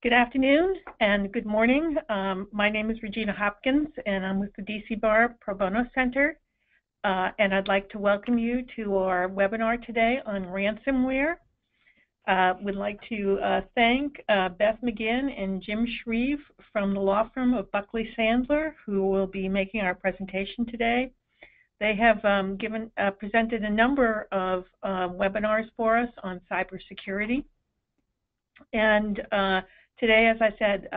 Good afternoon and good morning. My name is Regina Hopkins, and I'm with the DC Bar Pro Bono Center. And I'd like to welcome you to our webinar today on ransomware. We'd like to thank Beth McGinn and Jim Shreve from the law firm of Buckley Sandler, who will be making our presentation today. They have presented a number of webinars for us on cybersecurity. And today, as I said,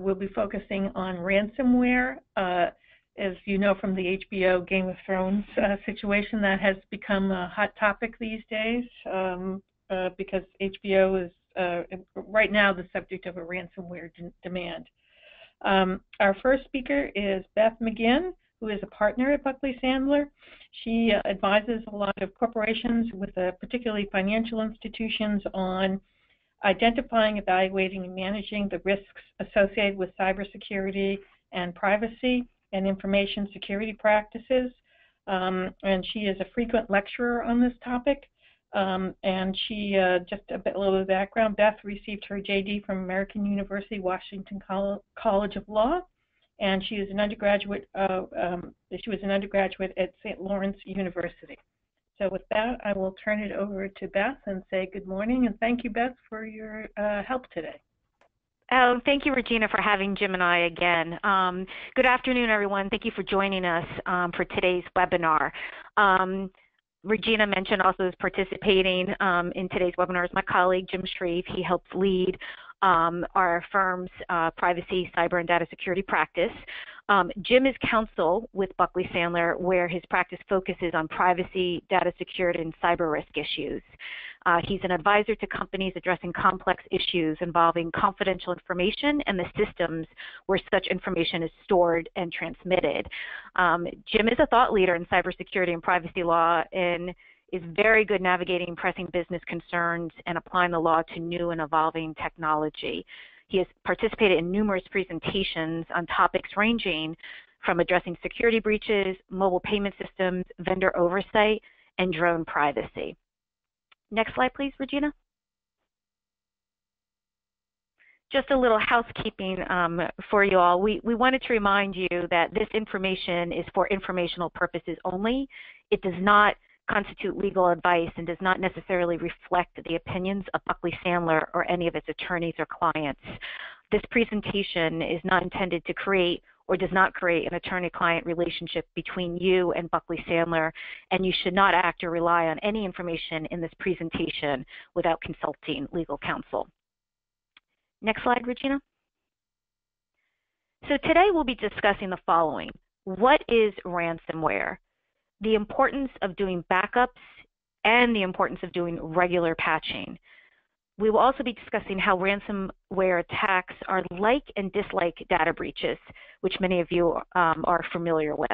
we'll be focusing on ransomware. As you know from the HBO Game of Thrones situation, that has become a hot topic these days because HBO is right now the subject of a ransomware demand. Our first speaker is Beth McGinn, who is a partner at Buckley Sandler. She advises a lot of corporations, with particularly financial institutions, on identifying, evaluating, and managing the risks associated with cybersecurity and privacy and information security practices. And she is a frequent lecturer on this topic. And she, just a little bit of background, Beth received her JD from American University Washington College of Law, and she is an undergraduate. She was an undergraduate at St. Lawrence University. So with that, I will turn it over to Beth and say good morning, and thank you, Beth, for your help today. Oh, thank you, Regina, for having Jim and I again. Good afternoon, everyone. Thank you for joining us for today's webinar. Regina mentioned also is participating in today's webinar is my colleague, Jim Shreve. He helps lead our firm's privacy, cyber, and data security practice. Jim is counsel with Buckley Sandler, where his practice focuses on privacy, data security, and cyber risk issues. He's an advisor to companies addressing complex issues involving confidential information and the systems where such information is stored and transmitted. Jim is a thought leader in cybersecurity and privacy law and is very good navigating pressing business concerns and applying the law to new and evolving technology. He has participated in numerous presentations on topics ranging from addressing security breaches, mobile payment systems, vendor oversight, and drone privacy. Next slide, please, Regina. Just a little housekeeping for you all. We wanted to remind you that this information is for informational purposes only. It does not constitute legal advice and does not necessarily reflect the opinions of Buckley Sandler or any of its attorneys or clients. This presentation is not intended to create or does not create an attorney-client relationship between you and Buckley Sandler, and you should not act or rely on any information in this presentation without consulting legal counsel. Next slide, Regina. So today we'll be discussing the following. What is ransomware? The importance of doing backups, and the importance of doing regular patching. We will also be discussing how ransomware attacks are like and dislike data breaches, which many of you are familiar with.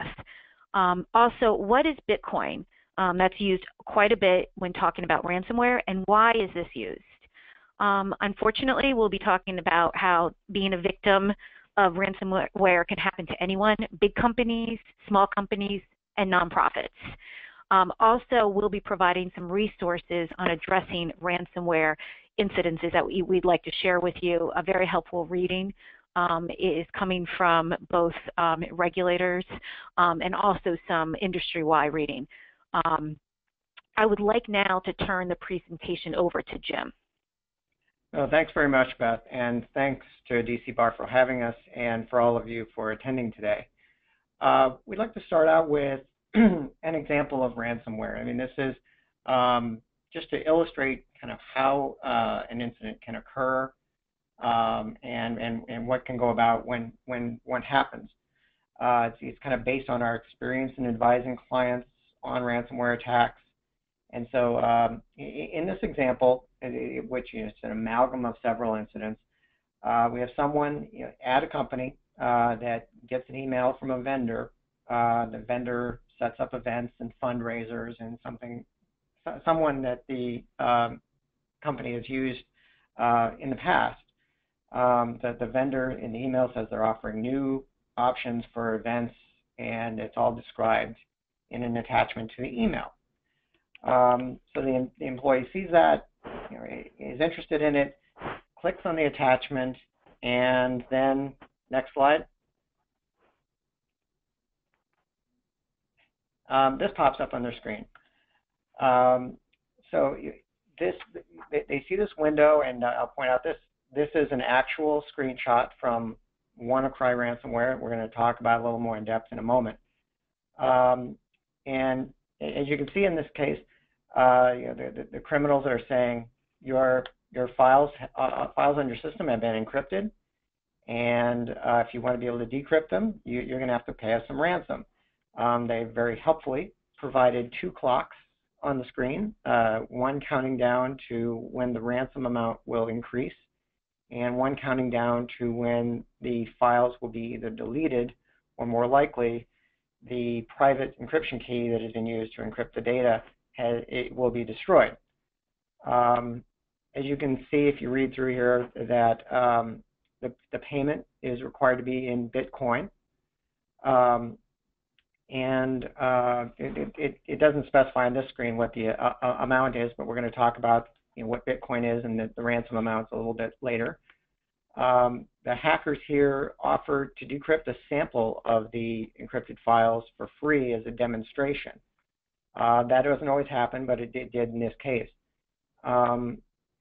Also, what is Bitcoin? That's used quite a bit when talking about ransomware, and why is this used? Unfortunately, we'll be talking about how being a victim of ransomware can happen to anyone, big companies, small companies, and nonprofits. Also, we'll be providing some resources on addressing ransomware incidences that we'd like to share with you. A very helpful reading is coming from both regulators and also some industry-wide reading. I would like now to turn the presentation over to Jim. Well, thanks very much, Beth, and thanks to DC Bar for having us and for all of you for attending today. We'd like to start out with an example of ransomware. I mean, this is just to illustrate kind of how an incident can occur and what can go about when one happens. It's kind of based on our experience in advising clients on ransomware attacks. And so in this example, which is an amalgam of several incidents, we have someone at a company that gets an email from a vendor. The vendor sets up events and fundraisers and someone that the company has used in the past. The vendor in the email says they're offering new options for events, and it's all described in an attachment to the email. So the employee sees that, is interested in it, clicks on the attachment, and then, next slide. This pops up on their screen. So they see this window, and I'll point out this is an actual screenshot from WannaCry ransomware. We're going to talk about it a little more in depth in a moment. And as you can see in this case, the criminals are saying your files on your system have been encrypted, and if you want to be able to decrypt them, you're going to have to pay us some ransom. They very helpfully provided 2 clocks on the screen, one counting down to when the ransom amount will increase, and one counting down to when the files will be either deleted or, more likely, the private encryption key that has been used to encrypt the data it will be destroyed. As you can see, if you read through here, that the payment is required to be in Bitcoin. And it doesn't specify on this screen what the amount is, but we're going to talk about what Bitcoin is and the ransom amounts a little bit later. The hackers here offered to decrypt a sample of the encrypted files for free as a demonstration. That doesn't always happen, but it did in this case.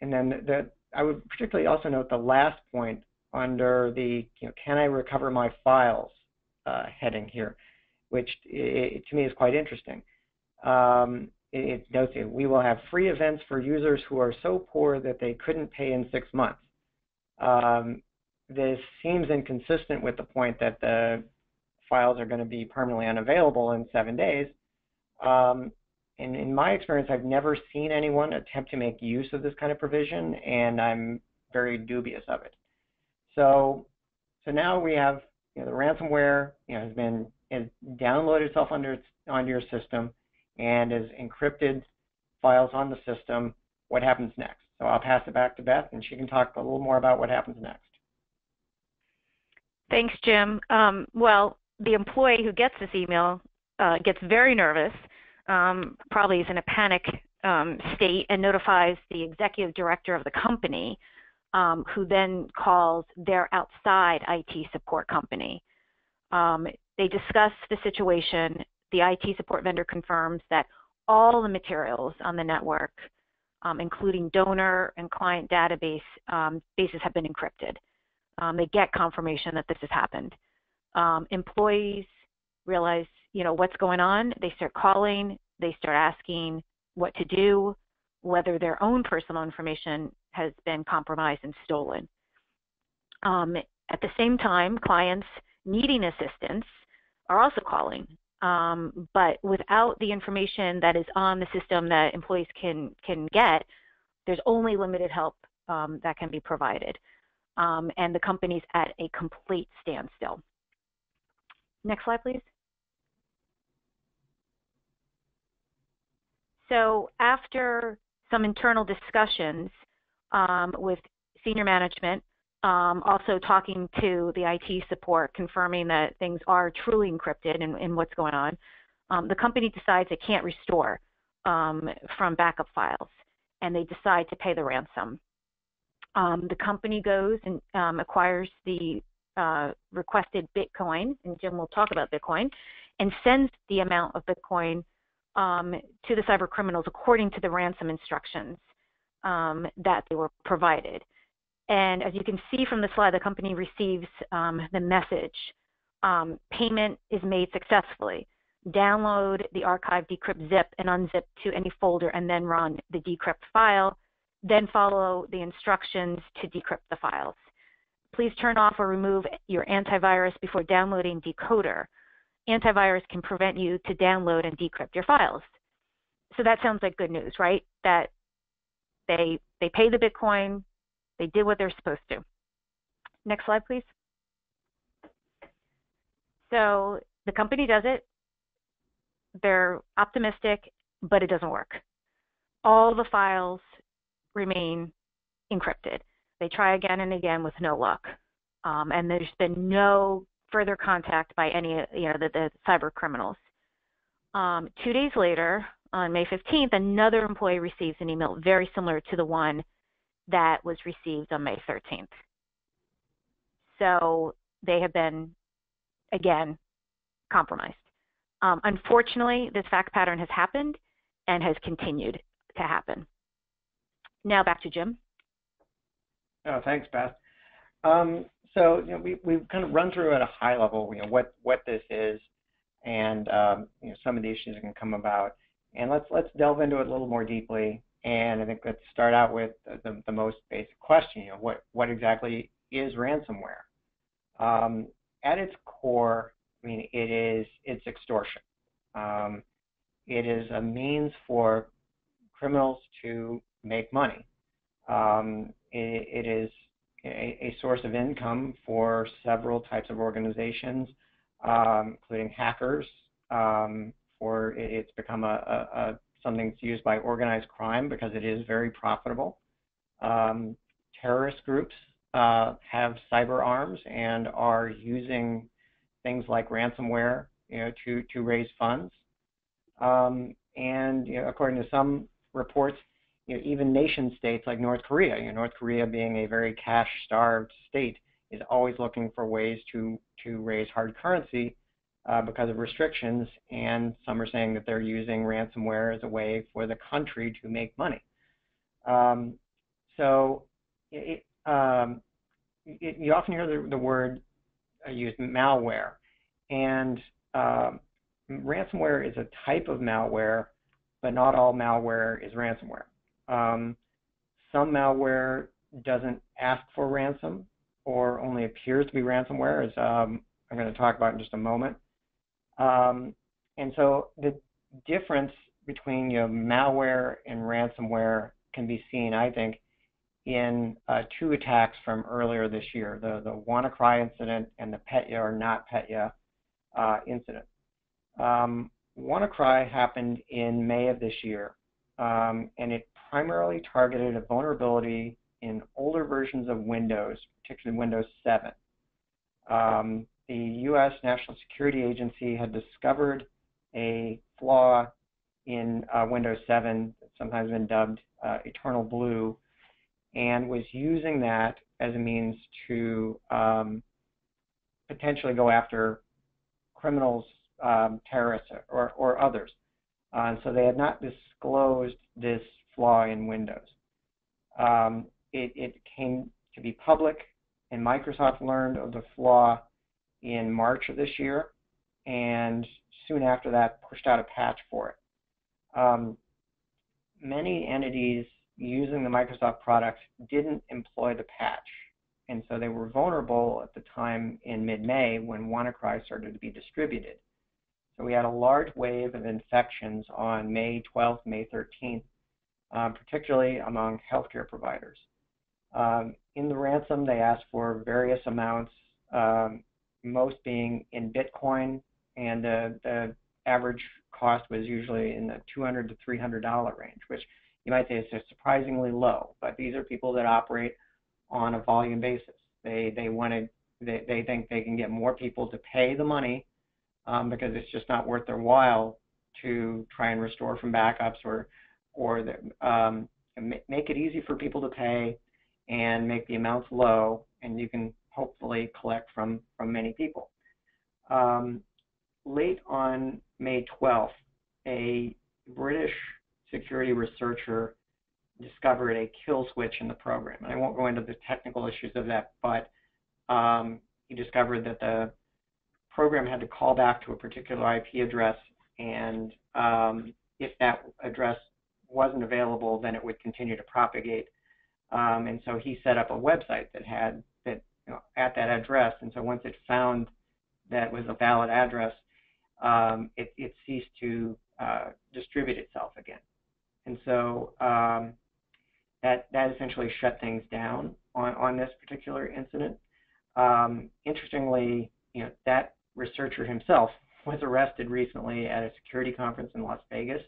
And then I would particularly also note the last point under the can I recover my files heading here, which to me is quite interesting. It notes that we will have free events for users who are so poor that they couldn't pay in 6 months. This seems inconsistent with the point that the files are going to be permanently unavailable in 7 days. And in my experience, I've never seen anyone attempt to make use of this kind of provision, and I'm very dubious of it. So now we have the ransomware has downloaded itself onto your system and has encrypted files on the system. What happens next? So I'll pass it back to Beth, and she can talk a little more about what happens next. Thanks, Jim. Well, the employee who gets this email gets very nervous, probably is in a panic state, and notifies the executive director of the company, who then calls their outside IT support company. They discuss the situation. The IT support vendor confirms that all the materials on the network, including donor and client bases have been encrypted. They get confirmation that this has happened. Employees realize, what's going on. They start calling. They start asking what to do, whether their own personal information has been compromised and stolen. At the same time, clients needing assistance are also calling, but without the information that is on the system that employees can get, there's only limited help that can be provided, and the company's at a complete standstill. Next slide, please. So after some internal discussions with senior management, also talking to the IT support, confirming that things are truly encrypted and what's going on, the company decides it can't restore from backup files, and they decide to pay the ransom. The company goes and acquires the requested Bitcoin, and Jim will talk about Bitcoin, and sends the amount of Bitcoin to the cyber criminals according to the ransom instructions that they were provided. And as you can see from the slide, the company receives the message, payment is made successfully. Download the archive decrypt zip and unzip to any folder and then run the decrypt file. Then follow the instructions to decrypt the files. Please turn off or remove your antivirus before downloading Decoder. Antivirus can prevent you to download and decrypt your files. So that sounds like good news, right? That they paid the Bitcoin, they did what they're supposed to. Next slide, please. So the company does it. They're optimistic, but it doesn't work. All the files remain encrypted. They try again and again with no luck. And there's been no further contact by any, the cyber criminals. 2 days later, on May 15th, another employee receives an email very similar to the one that was received on May 13th. So they have been, again, compromised. Unfortunately, this fact pattern has happened and has continued to happen. Now back to Jim. Oh, thanks, Beth. So we've kind of run through at a high level, what this is, and some of the issues that can come about. And let's delve into it a little more deeply. And I think let's start out with the most basic question. What exactly is ransomware? At its core, it's extortion. It is a means for criminals to make money. It is a source of income for several types of organizations, including hackers. It's become something that's used by organized crime because it is very profitable. Terrorist groups have cyber arms and are using things like ransomware, to raise funds. And according to some reports, even nation states like North Korea, North Korea being a very cash-starved state, is always looking for ways to raise hard currency because of restrictions, and some are saying that they're using ransomware as a way for the country to make money. You often hear the word used, malware, and ransomware is a type of malware, but not all malware is ransomware. Some malware doesn't ask for ransom or only appears to be ransomware, as I'm going to talk about in just a moment. And so the difference between malware and ransomware can be seen, I think, in two attacks from earlier this year, the WannaCry incident and the Petya or not Petya incident. WannaCry happened in May of this year, and it primarily targeted a vulnerability in older versions of Windows, particularly Windows 7. The U.S. National Security Agency had discovered a flaw in Windows 7, sometimes been dubbed Eternal Blue, and was using that as a means to potentially go after criminals, terrorists, or others. So they had not disclosed this flaw in Windows. It came to be public, and Microsoft learned of the flaw in March of this year, and soon after that pushed out a patch for it. Many entities using the Microsoft products didn't employ the patch, and so they were vulnerable at the time in mid-May when WannaCry started to be distributed. So we had a large wave of infections on May 12th, May 13th, particularly among healthcare providers. In the ransom, they asked for various amounts, most being in Bitcoin, and the average cost was usually in the $200 to $300 range, which you might say is just surprisingly low. But these are people that operate on a volume basis. They think they can get more people to pay the money because it's just not worth their while to try and restore from backups or make it easy for people to pay and make the amounts low, and you can hopefully collect from many people. Late on May 12th, a British security researcher discovered a kill switch in the program. And I won't go into the technical issues of that, but he discovered that the program had to call back to a particular IP address, and if that address wasn't available, then it would continue to propagate. And so he set up a website that had that at that address, and so once it found that was a valid address, it ceased to distribute itself again. And so that essentially shut things down on this particular incident. Interestingly, that researcher himself was arrested recently at a security conference in Las Vegas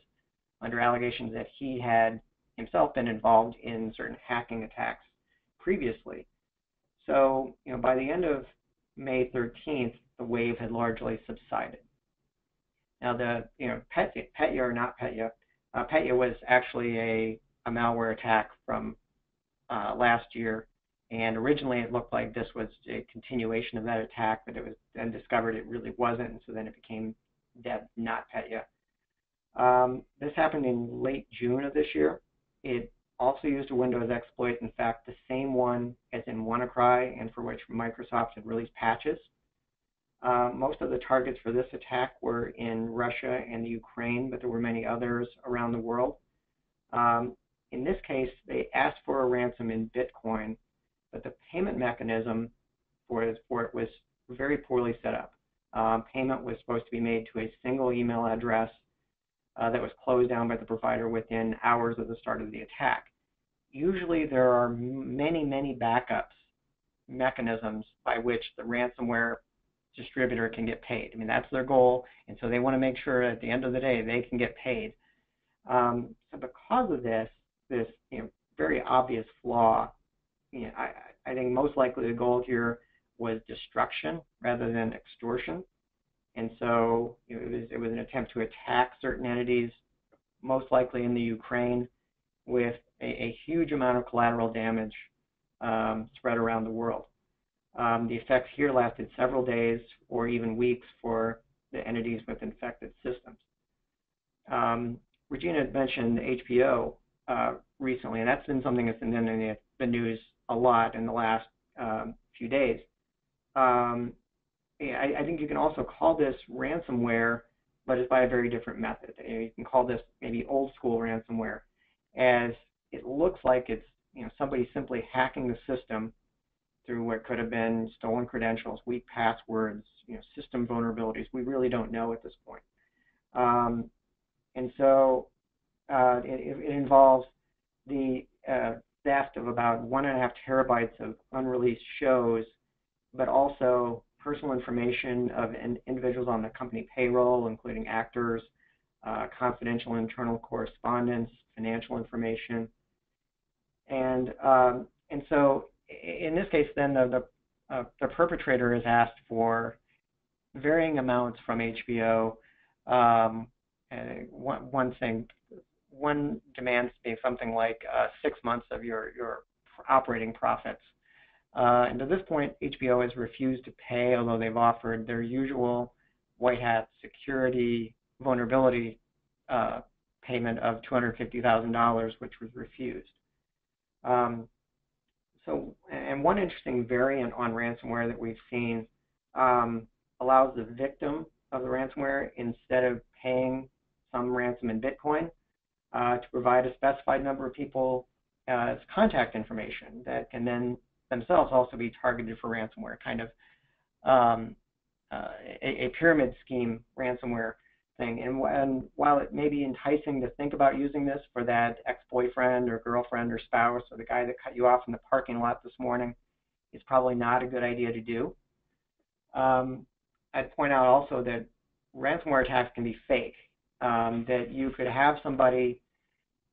under allegations that he had himself been involved in certain hacking attacks previously. So, by the end of May 13th, the wave had largely subsided. Now, the Petya or not Petya, Petya was actually a malware attack from last year. And originally it looked like this was a continuation of that attack, but it was then discovered it really wasn't, and so then it became Deb, not Petya. This happened in late June of this year. It also used a Windows exploit, in fact, the same one as in WannaCry, and for which Microsoft had released patches. Most of the targets for this attack were in Russia and the Ukraine, but there were many others around the world. In this case, they asked for a ransom in Bitcoin, but the payment mechanism for it was very poorly set up. Payment was supposed to be made to a single email address that was closed down by the provider within hours of the start of the attack. Usually there are many, many backups mechanisms by which the ransomware distributor can get paid. I mean, that's their goal, and so they want to make sure at the end of the day they can get paid. So because of this very obvious flaw, I think most likely the goal here was destruction rather than extortion. And so it was an attempt to attack certain entities, most likely in the Ukraine, with a huge amount of collateral damage spread around the world. The effects here lasted several days or even weeks for the entities with infected systems. Regina had mentioned HBO recently, and that's been something that's been in the news a lot in the last few days. I think you can also call this ransomware, but it's by a very different method. You can call this maybe old school ransomware, as it looks like it's somebody simply hacking the system through what could have been stolen credentials, weak passwords, system vulnerabilities. We really don't know at this point. And so it involves the theft of about 1.5 terabytes of unreleased shows, but also personal information of individuals on the company payroll, including actors, confidential internal correspondence, financial information. And so in this case, then the perpetrator is asked for varying amounts from HBO. One demands to be something like 6 months of your operating profits. And to this point, HBO has refused to pay, although they've offered their usual white hat security vulnerability payment of $250,000, which was refused. And one interesting variant on ransomware that we've seen allows the victim of the ransomware, instead of paying some ransom in Bitcoin, to provide a specified number of people as contact information that can then themselves also be targeted for ransomware, kind of a pyramid scheme ransomware thing. And while it may be enticing to think about using this for that ex-boyfriend or girlfriend or spouse or the guy that cut you off in the parking lot this morning, it's probably not a good idea to do. I'd point out also that ransomware attacks can be fake, that you could have somebody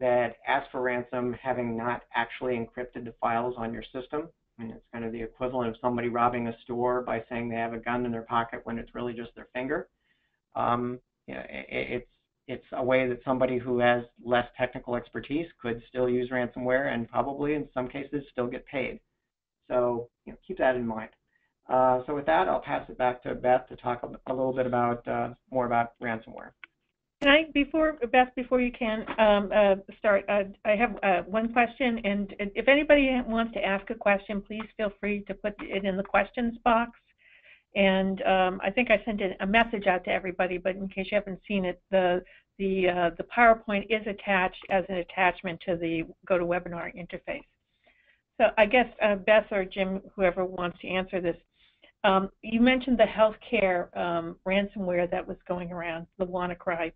that asks for ransom having not actually encrypted the files on your system. I mean, it's kind of the equivalent of somebody robbing a store by saying they have a gun in their pocket when it's really just their finger. It's a way that somebody who has less technical expertise could still use ransomware and probably in some cases still get paid. So keep that in mind. So with that, I'll pass it back to Beth to talk a little bit about more about ransomware. Can I, Beth, before you can start, I have one question, and if anybody wants to ask a question, please feel free to put it in the questions box. And I think I sent a message out to everybody, but in case you haven't seen it, the PowerPoint is attached as an attachment to the GoToWebinar interface. So I guess Beth or Jim, whoever wants to answer this, you mentioned the healthcare ransomware that was going around, the WannaCry.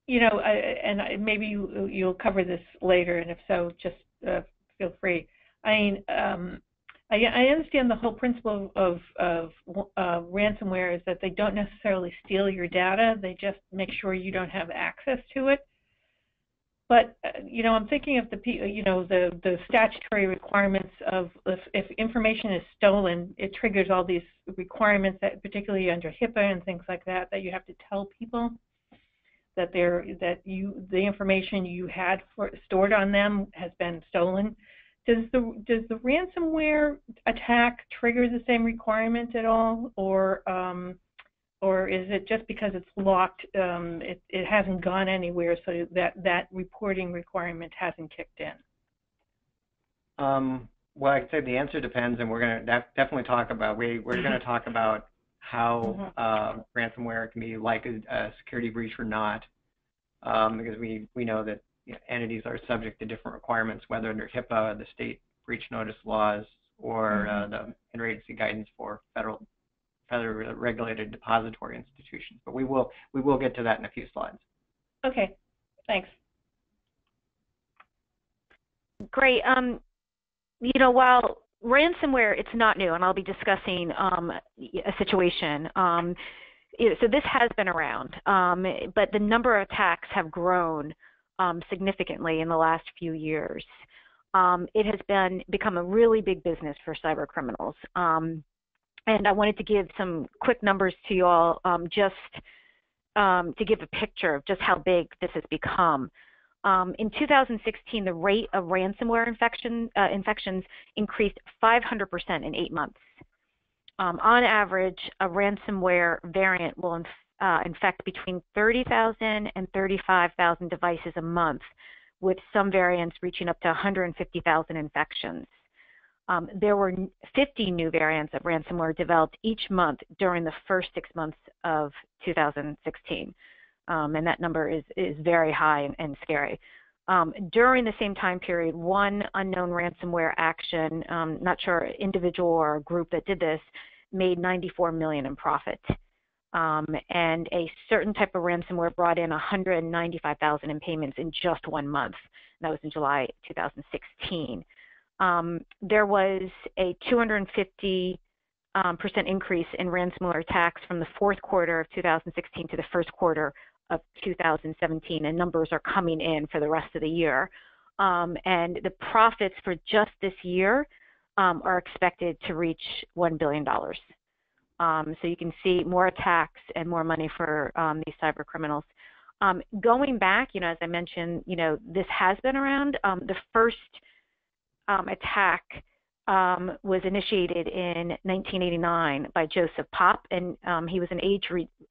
And maybe you'll cover this later, and if so, just feel free. I mean, I understand the whole principle of ransomware is that they don't necessarily steal your data; they just make sure you don't have access to it. But I'm thinking of the statutory requirements of if information is stolen, it triggers all these requirements that, particularly under HIPAA and things like that, that you have to tell people. that the information you had stored on them has been stolen. Does the ransomware attack trigger the same requirement at all, or is it just because it's locked, it hasn't gone anywhere, so that reporting requirement hasn't kicked in? Well, I'd say the answer depends, and we're going to definitely talk about we're going to talk about how ransomware can be like a security breach or not, because we know that entities are subject to different requirements, whether under HIPAA, the state breach notice laws, or the interagency guidance for federal regulated depository institutions. But we will get to that in a few slides. Okay, thanks. Great. While ransomware, it's not new, and I'll be discussing a situation. So this has been around, but the number of attacks have grown significantly in the last few years. It has become a really big business for cyber criminals. And I wanted to give some quick numbers to you all just to give a picture of just how big this has become. In 2016, the rate of ransomware infections increased 500% in 8 months. On average, a ransomware variant will infect between 30,000 and 35,000 devices a month, with some variants reaching up to 150,000 infections. There were 50 new variants of ransomware developed each month during the first 6 months of 2016. And that number is very high and scary. During the same time period, one unknown ransomware action, not sure individual or a group that did this, made $94 million in profit. And a certain type of ransomware brought in $195,000 in payments in just 1 month. That was in July 2016. There was a 250% increase in ransomware attacks from the fourth quarter of 2016 to the first quarter of 2017, and numbers are coming in for the rest of the year. And the profits for just this year are expected to reach $1 billion. So you can see more attacks and more money for these cyber criminals. Going back, as I mentioned, this has been around. The first attack was initiated in 1989 by Joseph Popp, and he was an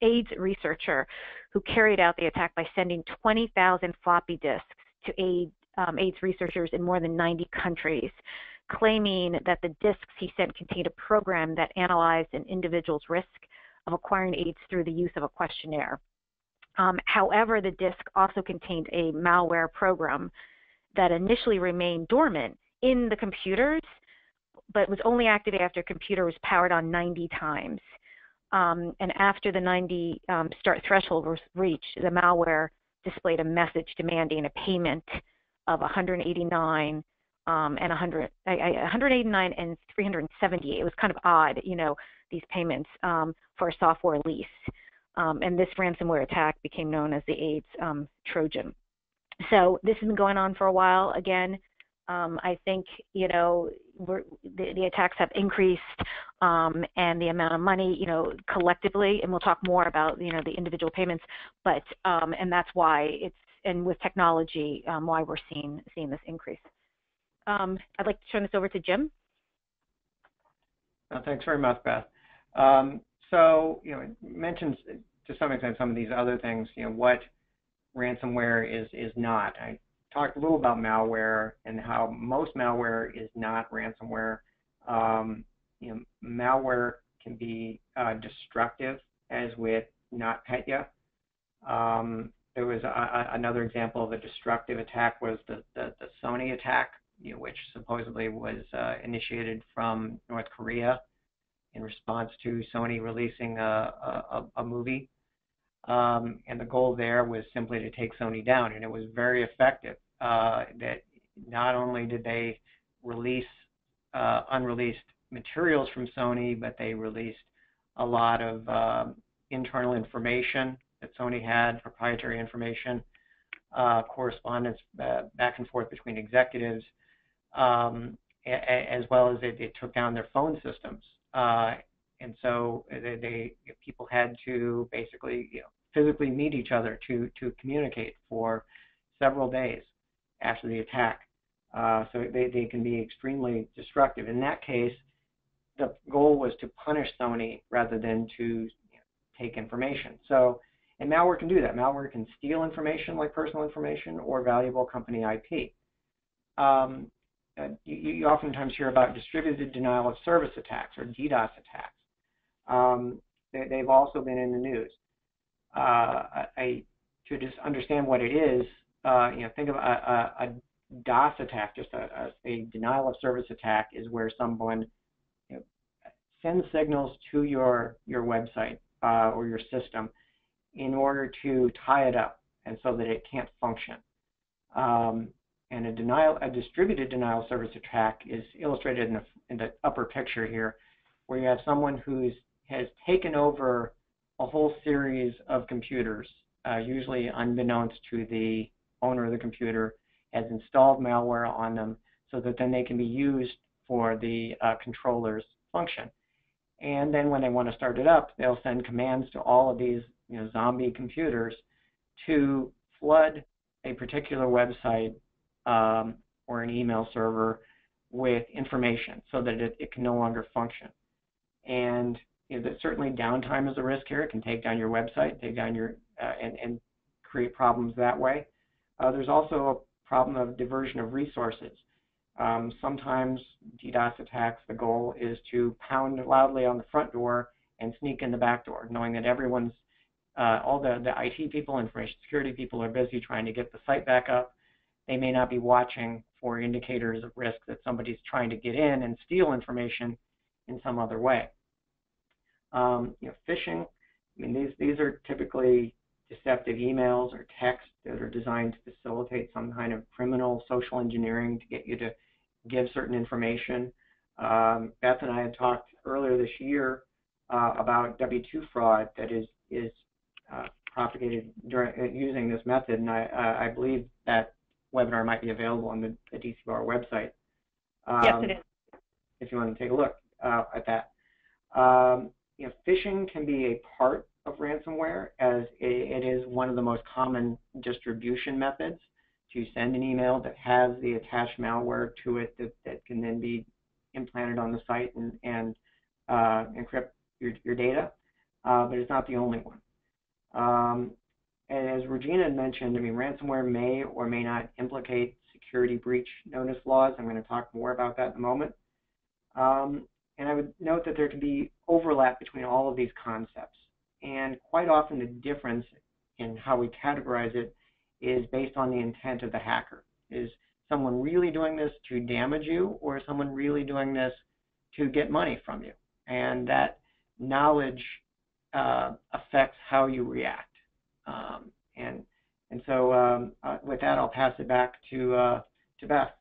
AIDS researcher who carried out the attack by sending 20,000 floppy disks to AIDS researchers in more than 90 countries, claiming that the disks he sent contained a program that analyzed an individual's risk of acquiring AIDS through the use of a questionnaire. However, the disk also contained a malware program that initially remained dormant in the computers, but was only activated after a computer was powered on 90 times. And after the 90 start threshold was reached, the malware displayed a message demanding a payment of $189 and $378. It was kind of odd, these payments for a software lease. And this ransomware attack became known as the AIDS Trojan. So this has been going on for a while. Again, I think, the attacks have increased, and the amount of money, collectively, and we'll talk more about, the individual payments, but, and that's why and with technology, why we're seeing this increase. I'd like to turn this over to Jim. Thanks very much, Beth. So, it mentions to some extent some of these other things, what ransomware is not. I talked a little about malware and how most malware is not ransomware. Malware can be destructive, as with NotPetya. There was another example of a destructive attack was the Sony attack, which supposedly was initiated from North Korea in response to Sony releasing a movie. And the goal there was simply to take Sony down, and it was very effective. That not only did they release unreleased materials from Sony, but they released a lot of internal information that Sony had, proprietary information, correspondence back and forth between executives, as well as it took down their phone systems. And so people had to basically physically meet each other to communicate for several days after the attack. So they can be extremely destructive. In that case, the goal was to punish somebody rather than to take information. So, and malware can do that. Malware can steal information like personal information or valuable company IP. You oftentimes hear about distributed denial of service attacks or DDoS attacks. They've also been in the news. To just understand what it is, think of a DOS attack, just a denial of service attack, is where someone sends signals to your website or your system in order to tie it up and so that it can't function. And a distributed denial of service attack is illustrated in the upper picture here, where you have someone who has taken over a whole series of computers, usually unbeknownst to the owner of the computer, has installed malware on them so that then they can be used for the controller's function. And then when they want to start it up, they'll send commands to all of these zombie computers to flood a particular website or an email server with information so that it can no longer function. And certainly downtime is a risk here. It can take down your website, take down your and create problems that way. There's also a problem of diversion of resources. Sometimes DDoS attacks, the goal is to pound loudly on the front door and sneak in the back door, knowing that everyone's, all the IT people, information security people are busy trying to get the site back up. They may not be watching for indicators of risk that somebody's trying to get in and steal information in some other way. Phishing, these are typically deceptive emails or texts that are designed to facilitate some kind of criminal social engineering to get you to give certain information. Beth and I had talked earlier this year about W-2 fraud that is propagated using this method, and I believe that webinar might be available on the DC Bar website. Yes, it is. If you want to take a look at that. Phishing can be a part of ransomware, as it is one of the most common distribution methods to send an email that has the attached malware to it that can then be implanted on the site and encrypt your data, but it's not the only one. And as Regina had mentioned, ransomware may or may not implicate security breach notice laws. I'm going to talk more about that in a moment. And I would note that there can be overlap between all of these concepts. And quite often the difference in how we categorize it is based on the intent of the hacker. Is someone really doing this to damage you, or is someone really doing this to get money from you? And that knowledge affects how you react. And so with that, I'll pass it back to Beth.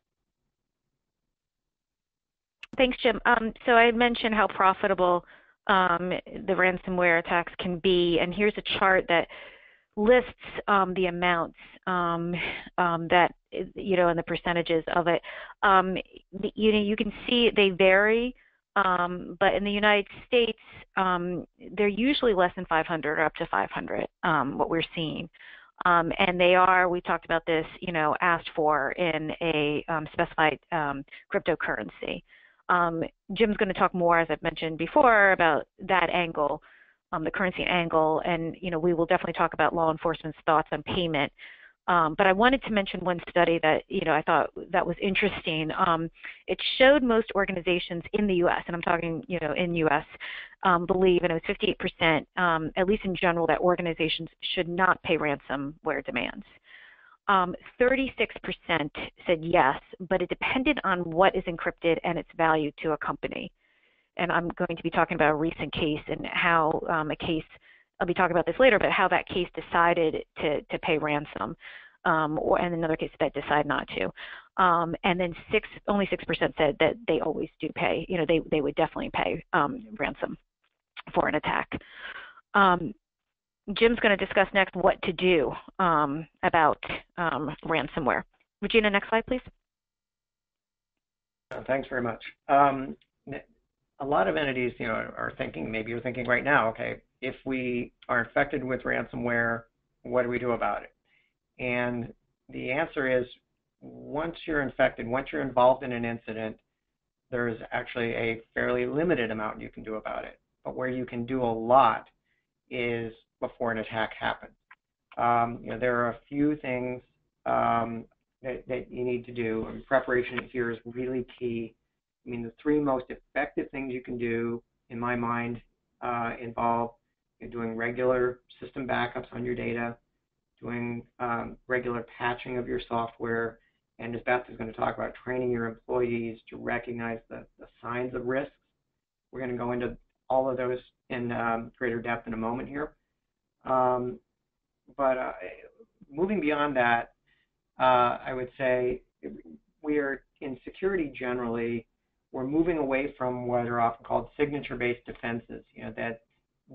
Thanks, Jim. So I mentioned how profitable the ransomware attacks can be, and here's a chart that lists the amounts that and the percentages of it. You can see they vary, but in the United States, they're usually less than 500 or up to 500. What we're seeing, and they are. We talked about this, asked for in a specified cryptocurrency. Jim's going to talk more, as I've mentioned before, about that angle, the currency angle, and we will definitely talk about law enforcement's thoughts on payment. But I wanted to mention one study that I thought that was interesting. It showed most organizations in the U.S., and I'm talking in U.S. Believe, and it was 58%, at least in general, that organizations should not pay ransomware demands. 36% said yes, but it depended on what is encrypted and its value to a company. And I'm going to be talking about a recent case and how I'll be talking about this later, but how that case decided to pay ransom, and another case that decided not to. And then only 6% said that they always do pay. They would definitely pay ransom for an attack. Jim's going to discuss next what to do about ransomware. Regina, next slide, please. Thanks very much. A lot of entities, are thinking, maybe you're thinking right now, okay, if we are infected with ransomware, what do we do about it? And the answer is, once you're infected, once you're involved in an incident, there's actually a fairly limited amount you can do about it. But where you can do a lot is before an attack happens. There are a few things that you need to do, and preparation here is really key. I mean, the three most effective things you can do, in my mind, involve doing regular system backups on your data, doing regular patching of your software, and as Beth is going to talk about, training your employees to recognize the signs of risks. We're going to go into all of those in greater depth in a moment here. But moving beyond that, I would say we are, in security generally, we're moving away from what are often called signature-based defenses. That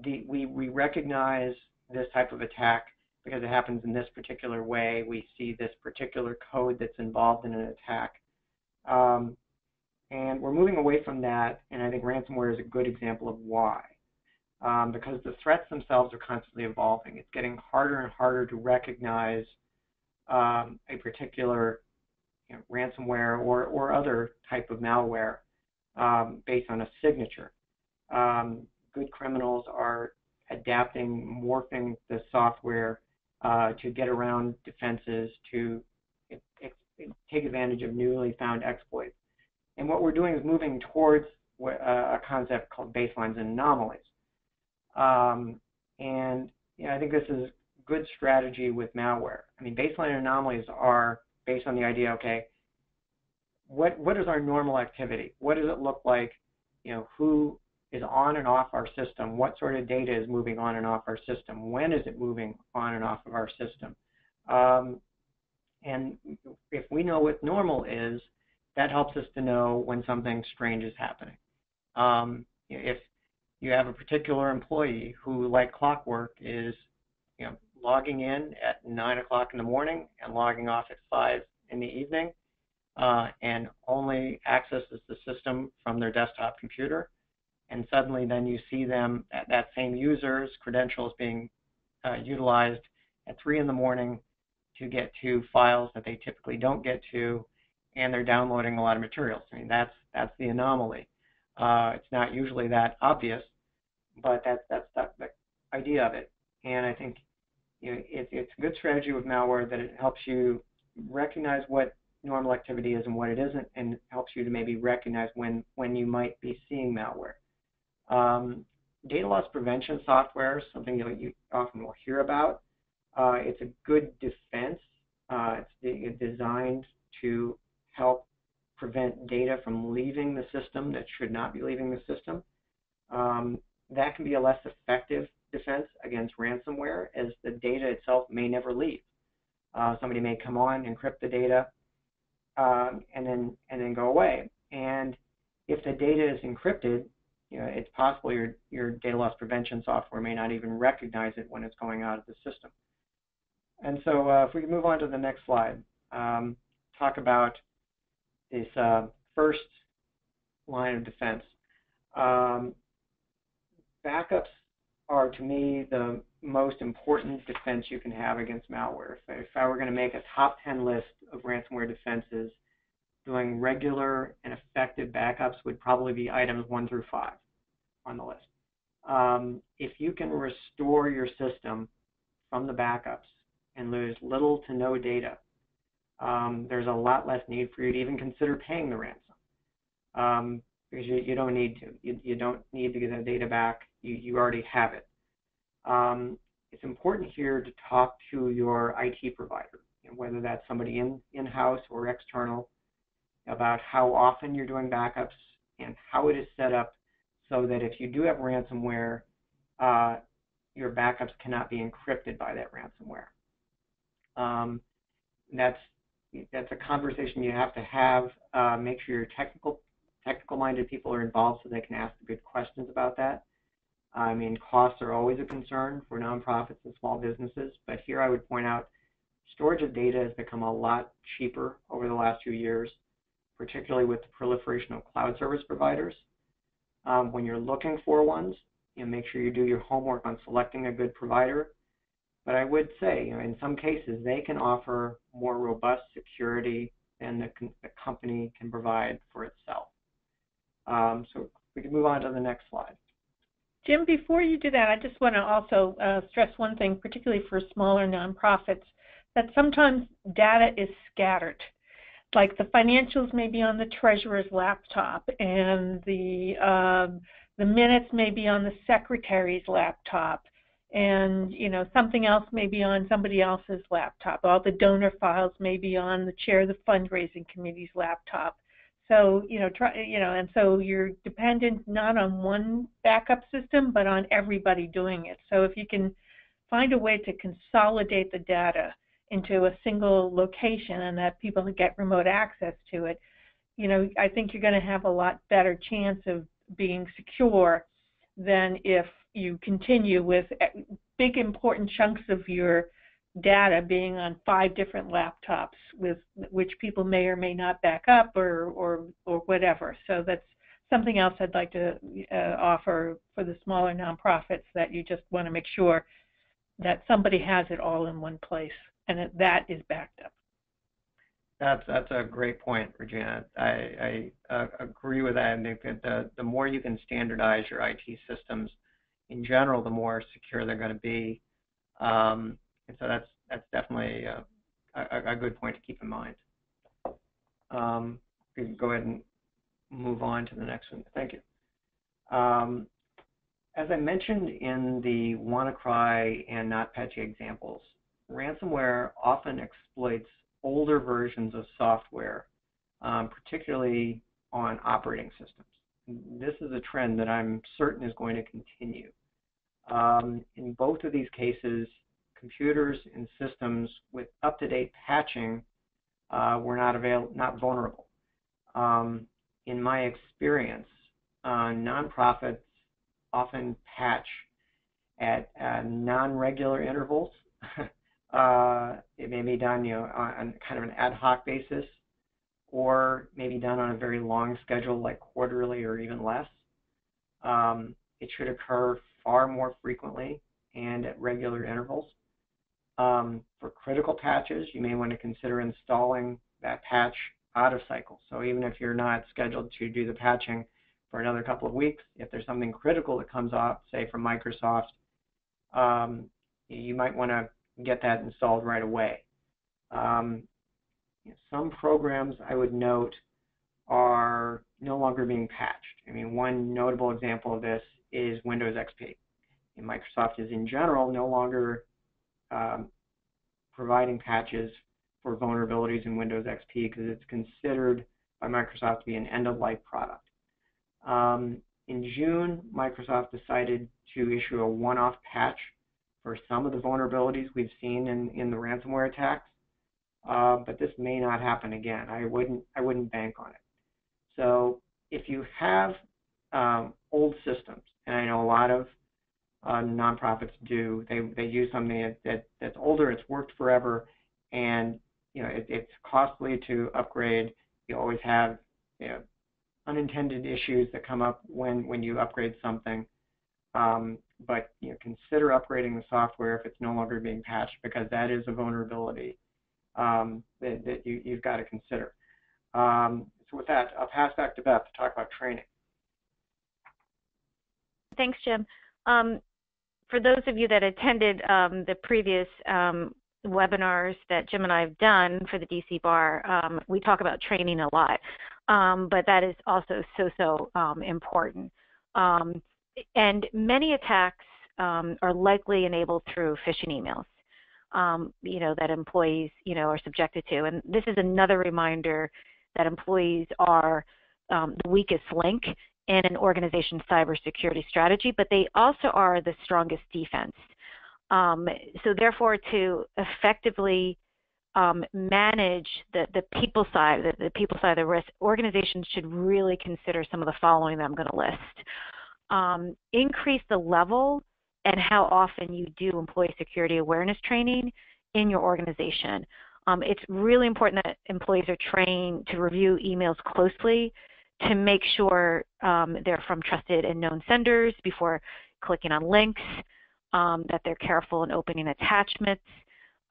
we recognize this type of attack because it happens in this particular way. We see this particular code that's involved in an attack. And we're moving away from that, and I think ransomware is a good example of why. Because the threats themselves are constantly evolving. It's getting harder and harder to recognize a particular ransomware or other type of malware based on a signature. Good criminals are adapting, morphing the software to get around defenses, to take advantage of newly found exploits. And what we're doing is moving towards a concept called baselines and anomalies. And I think this is good strategy with malware. I mean, baseline anomalies are based on the idea, okay, what is our normal activity? What does it look like? Who is on and off our system? What sort of data is moving on and off our system? When is it moving on and off of our system? And if we know what normal is, that helps us to know when something strange is happening. If you have a particular employee who, like clockwork, is logging in at 9 o'clock in the morning and logging off at 5 in the evening, and only accesses the system from their desktop computer, and suddenly then you see them, that same user's credentials being utilized at 3 in the morning to get to files that they typically don't get to, and they're downloading a lot of materials. I mean, that's the anomaly. It's not usually that obvious, but that's the idea of it. And I think it's a good strategy with malware that it helps you recognize what normal activity is and what it isn't, and helps you to maybe recognize when you might be seeing malware. Data loss prevention software is something you often will hear about. It's a good defense. It's designed to help prevent data from leaving the system that should not be leaving the system. That can be a less effective defense against ransomware, as the data itself may never leave. Somebody may come on, encrypt the data, and then go away. And if the data is encrypted, it's possible your data loss prevention software may not even recognize it when it's going out of the system. And so if we can move on to the next slide, talk about this first line of defense. Backups are, to me, the most important defense you can have against malware. If I were going to make a top 10 list of ransomware defenses, doing regular and effective backups would probably be items 1 through 5 on the list. If you can restore your system from the backups and lose little to no data, there's a lot less need for you to even consider paying the ransom, because you don't need to. You don't need to get that data back. You already have it. It's important here to talk to your IT provider, whether that's somebody in-house or external, about how often you're doing backups and how it is set up so that if you do have ransomware, your backups cannot be encrypted by that ransomware. That's a conversation you have to have. Make sure your technical-minded people are involved so they can ask the good questions about that. I mean, costs are always a concern for nonprofits and small businesses, but here I would point out storage of data has become a lot cheaper over the last few years, particularly with the proliferation of cloud service providers. When you're looking for ones, make sure you do your homework on selecting a good provider. But I would say, in some cases, they can offer more robust security than the company can provide for itself. So we can move on to the next slide. Jim, before you do that, I just want to also stress one thing, particularly for smaller nonprofits, that sometimes data is scattered. Like the financials may be on the treasurer's laptop, and the minutes may be on the secretary's laptop, and something else may be on somebody else's laptop. All the donor files may be on the chair of the fundraising committee's laptop. So and so you're dependent not on one backup system, but on everybody doing it. So if you can find a way to consolidate the data into a single location and that people get remote access to it, I think you're going to have a lot better chance of being secure than if you continue with big important chunks of your data being on 5 different laptops with which people may or may not back up or whatever. So that's something else I'd like to offer for the smaller nonprofits, that you just want to make sure that somebody has it all in one place and that is backed up. That's a great point, Regina. I agree with that. I think that the more you can standardize your IT systems in general, the more secure they're going to be. And so that's definitely a good point to keep in mind. We can go ahead and move on to the next one. Thank you. As I mentioned in the WannaCry and NotPetya examples, ransomware often exploits older versions of software, particularly on operating systems. This is a trend that I'm certain is going to continue. In both of these cases, computers and systems with up-to-date patching were not vulnerable. In my experience, nonprofits often patch at non-regular intervals. It may be done, on kind of an ad hoc basis, or maybe done on a very long schedule, like quarterly or even less. It should occur far more frequently and at regular intervals. For critical patches, you may want to consider installing that patch out of cycle. So even if you're not scheduled to do the patching for another couple of weeks, if there's something critical that comes up, say from Microsoft, you might want to get that installed right away. Some programs, I would note, are no longer being patched. I mean, one notable example of this is Windows XP. And Microsoft is, in general, no longer providing patches for vulnerabilities in Windows XP because it's considered by Microsoft to be an end-of-life product. In June, Microsoft decided to issue a one-off patch for some of the vulnerabilities we've seen in the ransomware attacks, but this may not happen again. I wouldn't bank on it. So if you have old systems, and I know a lot of nonprofits do, they use something that's older, it's worked forever, and it's costly to upgrade. You always have unintended issues that come up when you upgrade something. But consider upgrading the software if it's no longer being patched, because that is a vulnerability that you've got to consider. So with that, I'll pass back to Beth to talk about training. Thanks, Jim. For those of you that attended the previous webinars that Jim and I have done for the DC Bar, we talk about training a lot, but that is also so important. And many attacks are likely enabled through phishing emails, that employees, are subjected to. And this is another reminder that employees are the weakest link in an organization's cybersecurity strategy, but they also are the strongest defense. So therefore, to effectively manage the people side, the people side of the risk, organizations should really consider some of the following that I'm going to list. Increase the level and how often you do employee security awareness training in your organization. It's really important that employees are trained to review emails closely, to make sure they're from trusted and known senders before clicking on links, that they're careful in opening attachments,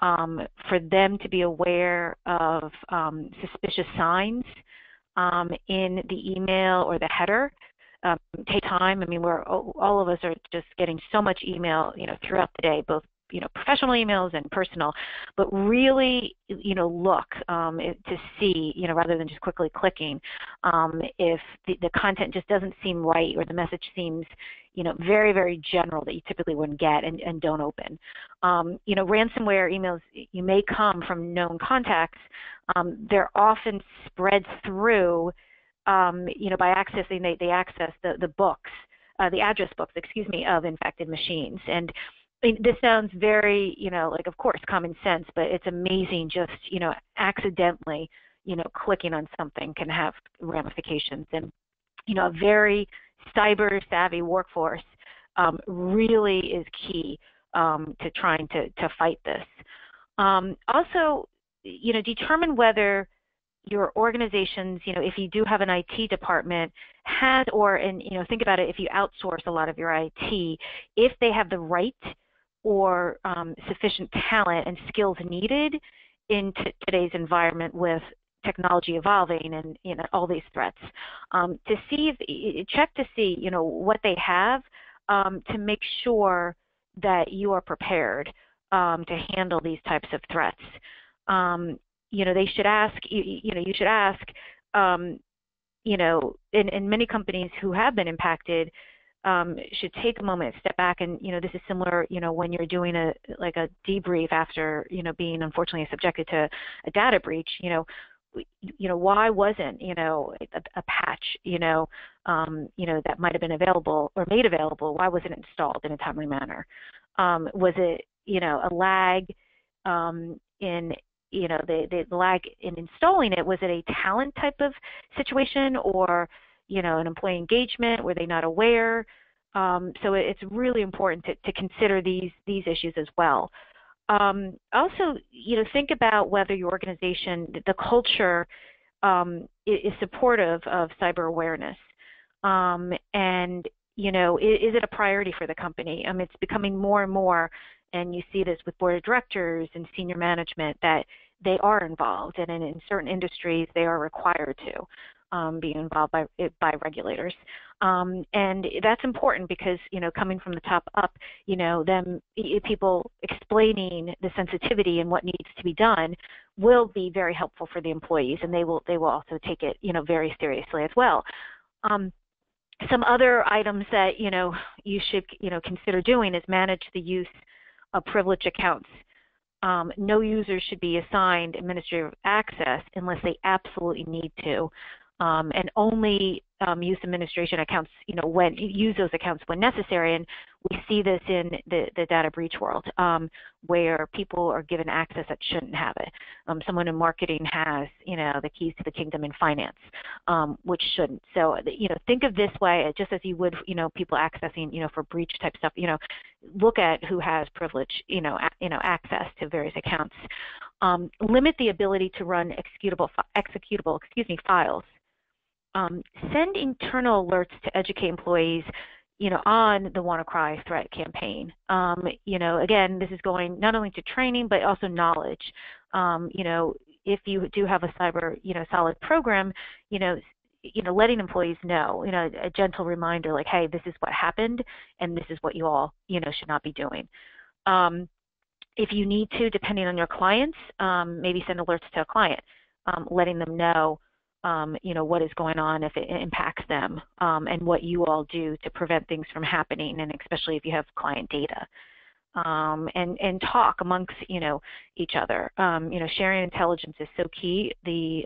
for them to be aware of suspicious signs in the email or the header. Take time. I mean, all of us are just getting so much email, throughout the day, both professional emails and personal, but really, look to see, rather than just quickly clicking, if the content just doesn't seem right or the message seems, very, very general that you typically wouldn't get and don't open. Ransomware emails, you may come from known contacts. They're often spread through, by accessing, they access the books, the address books, of infected machines. And this sounds very, of course, common sense, but it's amazing just, accidentally, clicking on something can have ramifications. And, a very cyber savvy workforce really is key to trying to fight this. Also, determine whether your organizations, if you do have an IT department, has think about it, if you outsource a lot of your IT, if they have the right or sufficient talent and skills needed in today's environment with technology evolving and all these threats, to check to see what they have, to make sure that you are prepared to handle these types of threats. They should ask. You should ask. In many companies who have been impacted, should take a moment, step back, and this is similar. When you're doing a debrief after being unfortunately subjected to a data breach. Why wasn't a patch that might have been available or made available? Why wasn't it installed in a timely manner? Was it a lag in the lag in installing it? Was it a talent type of situation, or an employee engagement? Were they not aware? So it's really important to consider these issues as well. Also, think about whether your organization, the culture, is supportive of cyber awareness, and is it a priority for the company? It's becoming more and more, and you see this with board of directors and senior management, that they are involved, and in certain industries they are required to be involved by regulators, and that's important because coming from the top up, people explaining the sensitivity and what needs to be done will be very helpful for the employees, and they will also take it very seriously as well. Some other items that you should consider doing is manage the use of privileged accounts. No users should be assigned administrative access unless they absolutely need to, and only use administration accounts, use those accounts when necessary. And we see this in the data breach world, where people are given access that shouldn't have it. Someone in marketing has, the keys to the kingdom in finance, which shouldn't. So, think of this way, just as you would, people accessing, for breach type stuff. Look at who has privilege, access to various accounts. Limit the ability to run executable files. Send internal alerts to educate employees, on the WannaCry threat campaign. Again, this is going not only to training but also knowledge. If you do have a cyber, solid program, letting employees know, a gentle reminder like, hey, this is what happened, and this is what you all, should not be doing. If you need to, depending on your clients, maybe send alerts to a client, letting them know, what is going on if it impacts them, and what you all do to prevent things from happening, and especially if you have client data. And talk amongst, each other. Sharing intelligence is so key. The,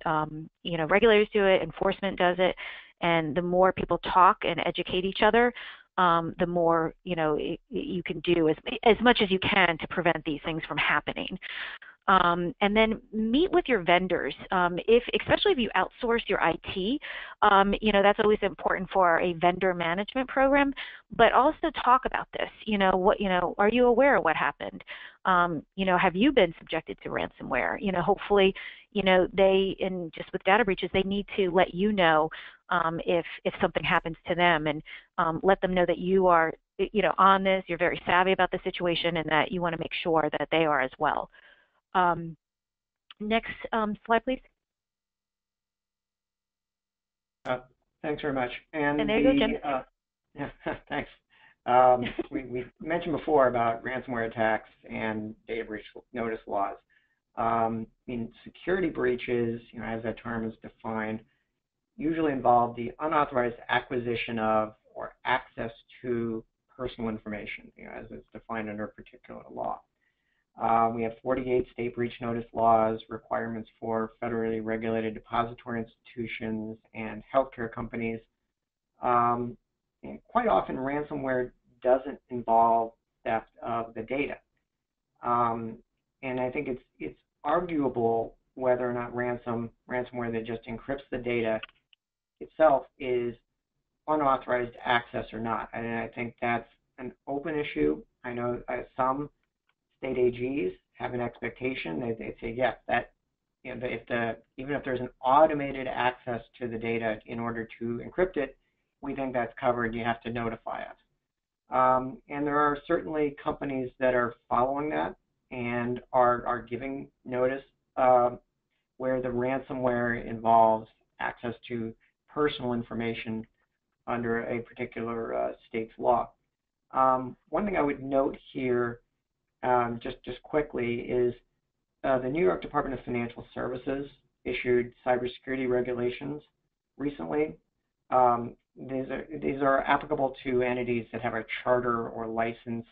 regulators do it, enforcement does it, and the more people talk and educate each other, the more, you can do as much as you can to prevent these things from happening. And then meet with your vendors. Especially if you outsource your IT, that's always important for a vendor management program. But also talk about this. Are you aware of what happened? Have you been subjected to ransomware? Hopefully, and just with data breaches, they need to let you know if something happens to them, and let them know that you are on this, you're very savvy about the situation, and that you want to make sure that they are as well. Next slide, please. Thanks very much. And there you go, Jim. Yeah, thanks. We mentioned before about ransomware attacks and data breach notice laws. Security breaches, as that term is defined, usually involve the unauthorized acquisition of or access to personal information, as it's defined under a particular law. We have 48 state breach notice laws, requirements for federally regulated depository institutions and healthcare companies. And quite often, ransomware doesn't involve theft of the data. And I think it's arguable whether or not ransomware that just encrypts the data itself is unauthorized access or not. And I think that's an open issue. I know some state AGs have an expectation. They say, yes, that even if there's an automated access to the data in order to encrypt it, we think that's covered. You have to notify us. And there are certainly companies that are following that and are giving notice where the ransomware involves access to personal information under a particular state's law. One thing I would note here, just quickly, is the New York Department of Financial Services issued cybersecurity regulations recently. These are applicable to entities that have a charter or license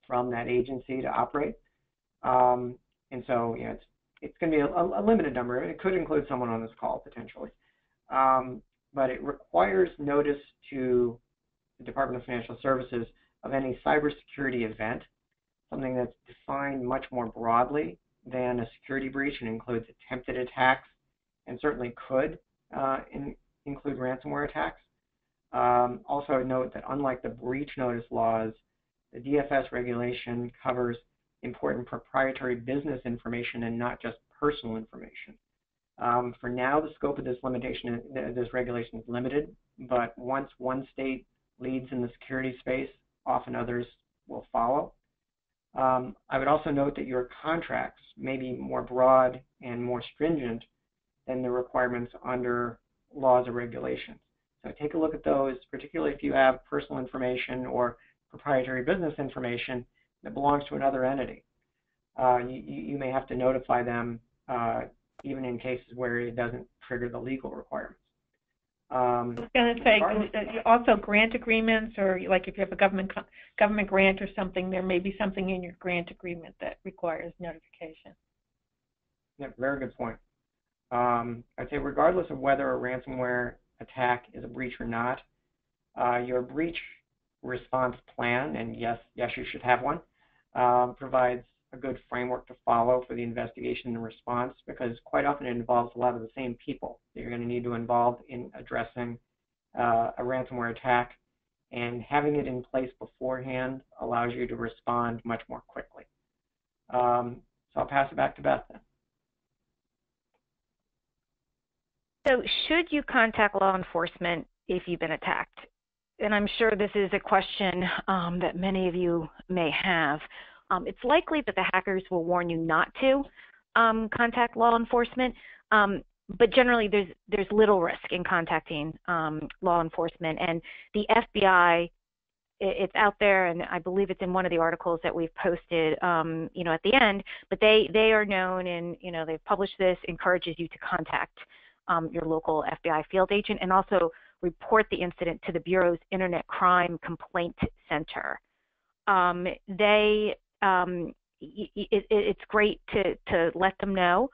from that agency to operate. And so, it's going to be a limited number. It could include someone on this call potentially. But it requires notice to the Department of Financial Services of any cybersecurity event, something that's defined much more broadly than a security breach and includes attempted attacks and certainly could include ransomware attacks. Also note that unlike the breach notice laws, the DFS regulation covers important proprietary business information and not just personal information. For now, the scope of this regulation is limited, but once one state leads in the security space, often others will follow. I would also note that your contracts may be more broad and more stringent than the requirements under laws or regulations. So take a look at those, particularly if you have personal information or proprietary business information that belongs to another entity. You may have to notify them even in cases where it doesn't trigger the legal requirements. I was going to say, also grant agreements, or like if you have a government grant or something, there may be something in your grant agreement that requires notification. Yeah, very good point. I'd say regardless of whether a ransomware attack is a breach or not, your breach response plan, and yes, you should have one, provides a good framework to follow for the investigation and response, because quite often it involves a lot of the same people that you're going to need to involve in addressing a ransomware attack, and having it in place beforehand allows you to respond much more quickly. So I'll pass it back to Beth then. So should you contact law enforcement if you've been attacked? And I'm sure this is a question that many of you may have. It's likely that the hackers will warn you not to contact law enforcement, but generally there's little risk in contacting law enforcement. And the FBI, it's out there, and I believe it's in one of the articles that we've posted, at the end. But they are known, and they've published this, encourages you to contact your local FBI field agent, and also report the incident to the Bureau's Internet Crime Complaint Center. It's great to let them know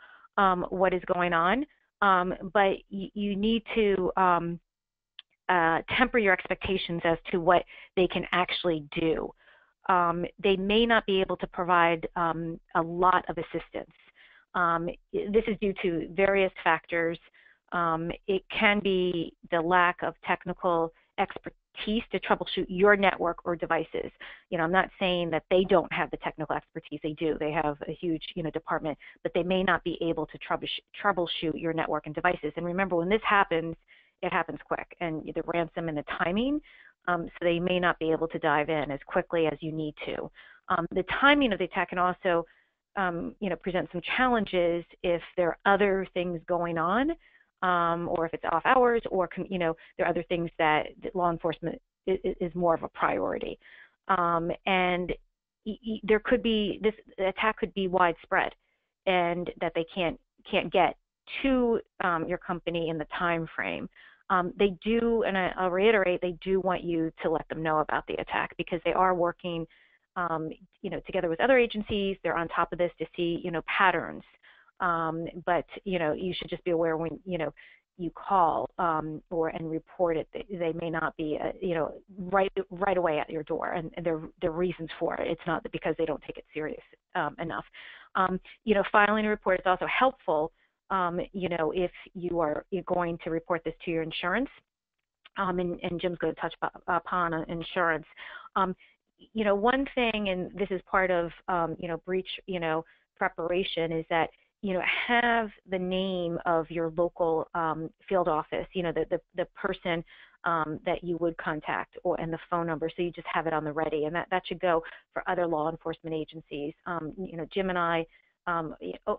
what is going on, but you need to temper your expectations as to what they can actually do. They may not be able to provide a lot of assistance. This is due to various factors. It can be the lack of technical expertise to troubleshoot your network or devices. I'm not saying that they don't have the technical expertise. They do. They have a huge, department, but they may not be able to troubleshoot your network and devices. And remember, when this happens, it happens quick. And the ransom and the timing so they may not be able to dive in as quickly as you need to. The timing of the attack can also present some challenges if there are other things going on, or if it's off hours, or there are other things that law enforcement is more of a priority. And there could be, this attack could be widespread, and that they can't get to your company in the time frame. They do, and I'll reiterate, they do want you to let them know about the attack, because they are working together with other agencies. They're on top of this to see, patterns. But, you should just be aware when, you call and report it. They may not be, right away at your door, and there are reasons for it. It's not because they don't take it serious enough. Filing a report is also helpful, if you're going to report this to your insurance. And Jim's going to touch upon insurance. One thing, and this is part of, breach, preparation, is that, have the name of your local field office, the person that you would contact, and the phone number, so you just have it on the ready. And that should go for other law enforcement agencies. Jim and I,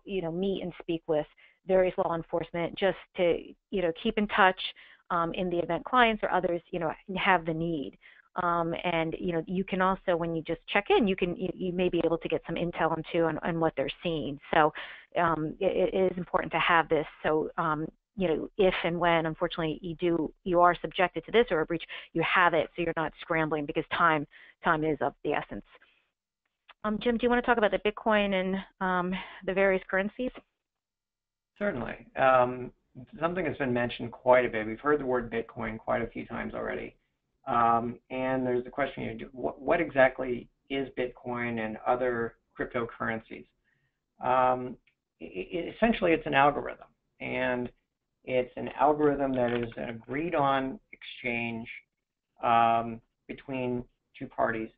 meet and speak with various law enforcement just to, keep in touch in the event clients or others, have the need. And you can also, when you just check in, you may be able to get some intel on what they're seeing. So it is important to have this. So if and when, unfortunately, you are subjected to this or a breach, you have it, so you're not scrambling, because time is of the essence. Jim, do you want to talk about the Bitcoin and the various currencies? Certainly. Something that's been mentioned quite a bit. We've heard the word Bitcoin quite a few times already. And there's the question, what exactly is Bitcoin and other cryptocurrencies? Essentially, it's an algorithm, and it's an algorithm that is an agreed-on exchange between two parties,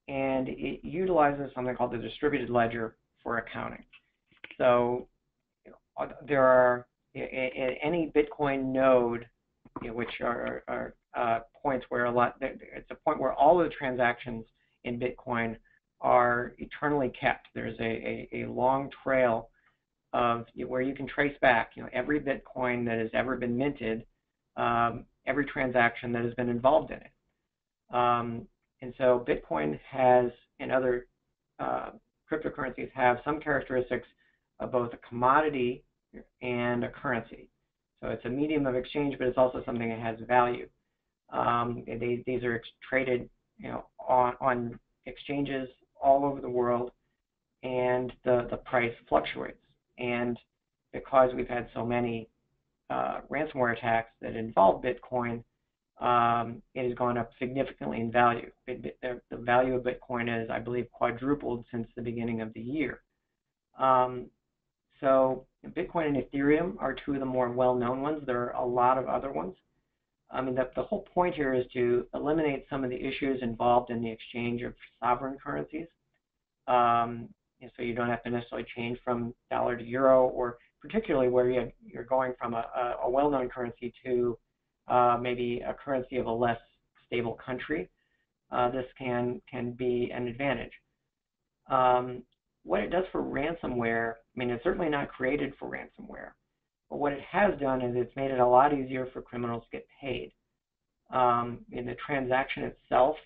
and it utilizes something called the distributed ledger for accounting. So there are, any Bitcoin node, which are points where it's a point where all of the transactions in Bitcoin are eternally kept. There's a long trail of where you can trace back, every Bitcoin that has ever been minted, every transaction that has been involved in it. And so Bitcoin has, and other cryptocurrencies have, some characteristics of both a commodity and a currency. So it's a medium of exchange, but it's also something that has value. These are traded, on exchanges all over the world, and the price fluctuates. And because we've had so many ransomware attacks that involve Bitcoin, it has gone up significantly in value. The value of Bitcoin is, I believe, quadrupled since the beginning of the year. So Bitcoin and Ethereum are two of the more well-known ones. There are a lot of other ones. I mean, the whole point here is to eliminate some of the issues involved in the exchange of sovereign currencies. And so you don't have to necessarily change from dollar to euro, or particularly where you're going from a well-known currency to maybe a currency of a less stable country. This can be an advantage. What it does for ransomware, I mean, it's certainly not created for ransomware, but what it has done is it's made it a lot easier for criminals to get paid. And the transaction itself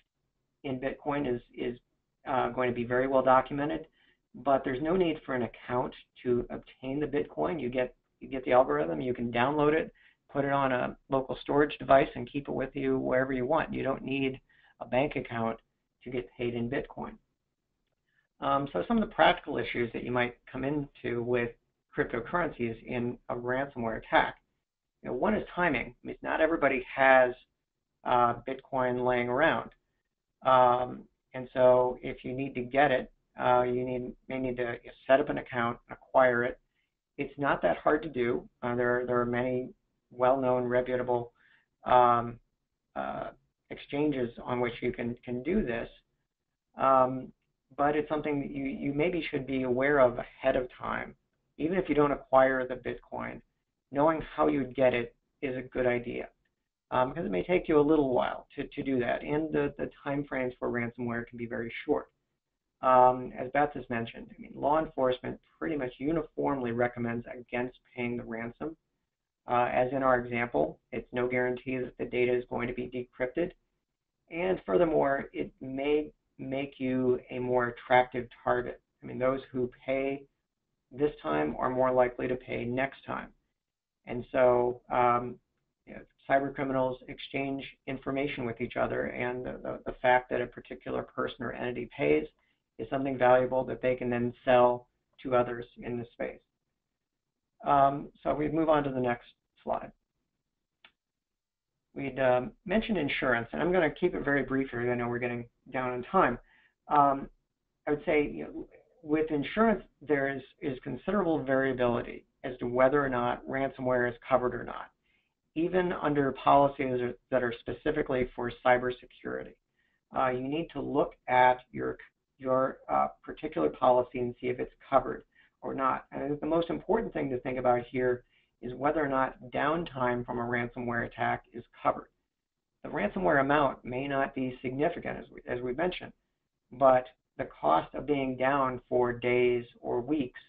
in Bitcoin is going to be very well documented, but there's no need for an account to obtain the Bitcoin. You get the algorithm, you can download it, put it on a local storage device, and keep it with you wherever you want. You don't need a bank account to get paid in Bitcoin. So some of the practical issues that you might come into with cryptocurrencies in a ransomware attack. One is timing. I mean, not everybody has Bitcoin laying around. And so if you need to get it, you may need to set up an account, acquire it. It's not that hard to do. There are many well-known, reputable exchanges on which you can do this. But it's something that you maybe should be aware of ahead of time. Even if you don't acquire the Bitcoin, knowing how you'd get it is a good idea. because it may take you a little while to do that, and the time frames for ransomware can be very short. As Beth has mentioned, I mean, law enforcement pretty much uniformly recommends against paying the ransom. As in our example, it's no guarantee that the data is going to be decrypted. And furthermore, it may make you a more attractive target. I mean, those who pay this time are more likely to pay next time. And so cyber criminals exchange information with each other, and the fact that a particular person or entity pays is something valuable that they can then sell to others in this space. So we move on to the next slide. We'd mentioned insurance, and I'm going to keep it very brief here. I know we're getting down on time. I would say, with insurance, there is considerable variability as to whether or not ransomware is covered or not, even under policies that are specifically for cybersecurity. You need to look at your particular policy and see if it's covered or not. And I think the most important thing to think about here is whether or not downtime from a ransomware attack is covered. The ransomware amount may not be significant, as we mentioned, but the cost of being down for days or weeks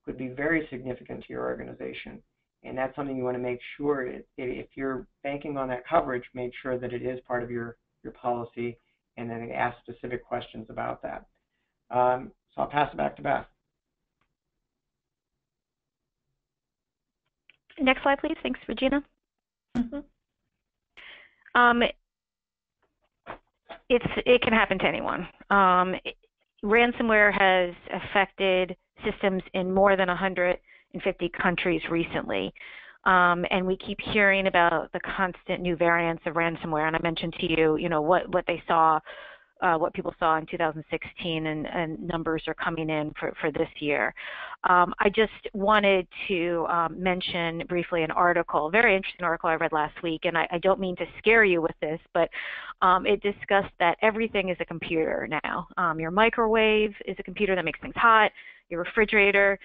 could be very significant to your organization. And that's something you want to make sure, if you're banking on that coverage, make sure that it is part of your policy, and then ask specific questions about that. So I'll pass it back to Beth. Next slide, please. Thanks, Regina. Mm-hmm. It can happen to anyone. Ransomware has affected systems in more than 150 countries recently. And we keep hearing about the constant new variants of ransomware. And I mentioned to you, what they saw, what people saw in 2016, and numbers are coming in for this year. I just wanted to mention briefly an article, a very interesting article I read last week, and I don't mean to scare you with this, but it discussed that everything is a computer now. Your microwave is a computer that makes things hot. Your refrigerator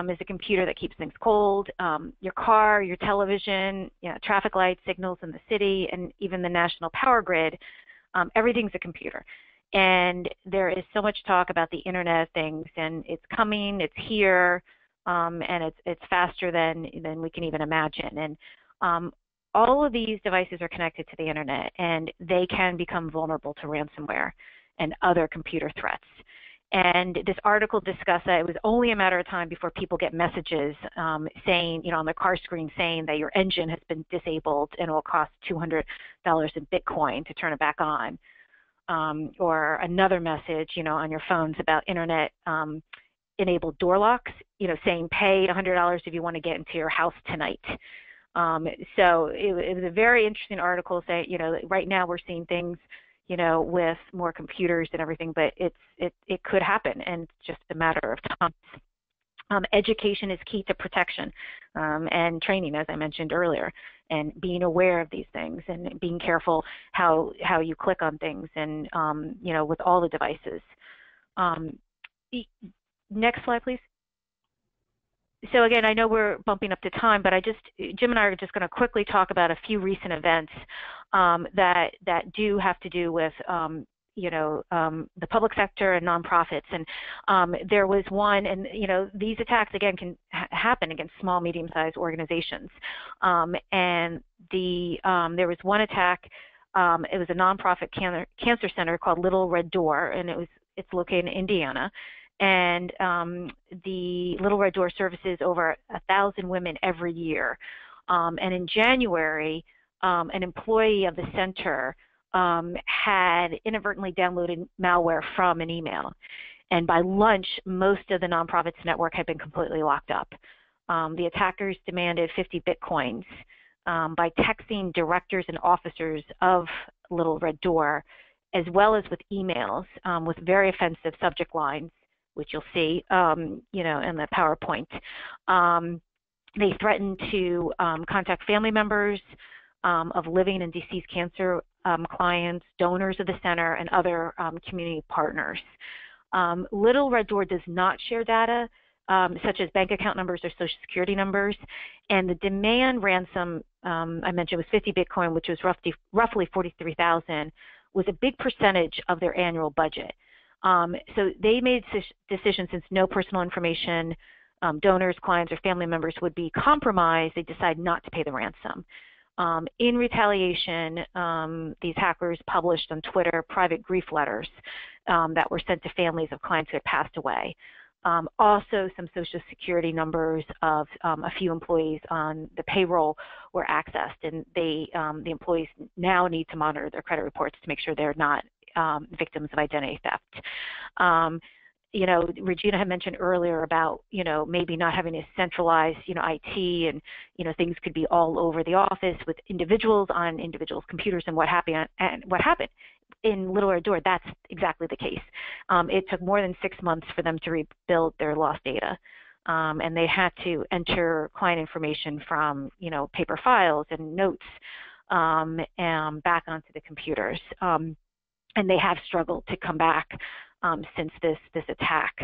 is a computer that keeps things cold. Your car, your television, traffic lights, signals in the city, and even the national power grid, everything's a computer. And there is so much talk about the Internet of Things, and it's coming, it's here, and it's faster than we can even imagine. And all of these devices are connected to the Internet, and they can become vulnerable to ransomware and other computer threats. And this article discussed that it was only a matter of time before people get messages saying, on their car screen saying that your engine has been disabled and it will cost $200 in Bitcoin to turn it back on. Or another message, on your phones about internet enabled door locks, saying pay $100 if you want to get into your house tonight. So it was a very interesting article saying, right now we're seeing things with more computers and everything, but it could happen, and it's just a matter of time. Education is key to protection and training, as I mentioned earlier, and being aware of these things and being careful how you click on things, and with all the devices. Next slide, please. So again, I know we're bumping up to time, but Jim and I are just going to quickly talk about a few recent events that do have to do with the public sector and nonprofits. And there was one, and these attacks again can happen against small, medium-sized organizations. And there was one attack. It was a nonprofit cancer center called Little Red Door, and it's located in Indiana. And the Little Red Door services over 1,000 women every year. And in January, an employee of the center had inadvertently downloaded malware from an email. And by lunch, most of the nonprofit's network had been completely locked up. The attackers demanded 50 Bitcoins by texting directors and officers of Little Red Door, as well as with emails with very offensive subject lines, which you'll see, in the PowerPoint. They threatened to contact family members of living and deceased cancer clients, donors of the center, and other community partners. Little Red Door does not share data such as bank account numbers or social security numbers. And the demand ransom I mentioned was 50 Bitcoin, which was roughly 43,000, was a big percentage of their annual budget. So they made decisions, since no personal information, donors, clients, or family members would be compromised, they decided not to pay the ransom. In retaliation, these hackers published on Twitter private grief letters that were sent to families of clients who had passed away. Also, some social security numbers of a few employees on the payroll were accessed, and the employees now need to monitor their credit reports to make sure they're not victims of identity theft. You know, Regina had mentioned earlier about, you know, maybe not having a centralized, you know, IT, and, you know, things could be all over the office with individuals on individuals' computers, and what happened. In Little Red Door, that's exactly the case. It took more than 6 months for them to rebuild their lost data. And they had to enter client information from, you know, paper files and notes and back onto the computers. And they have struggled to come back since this attack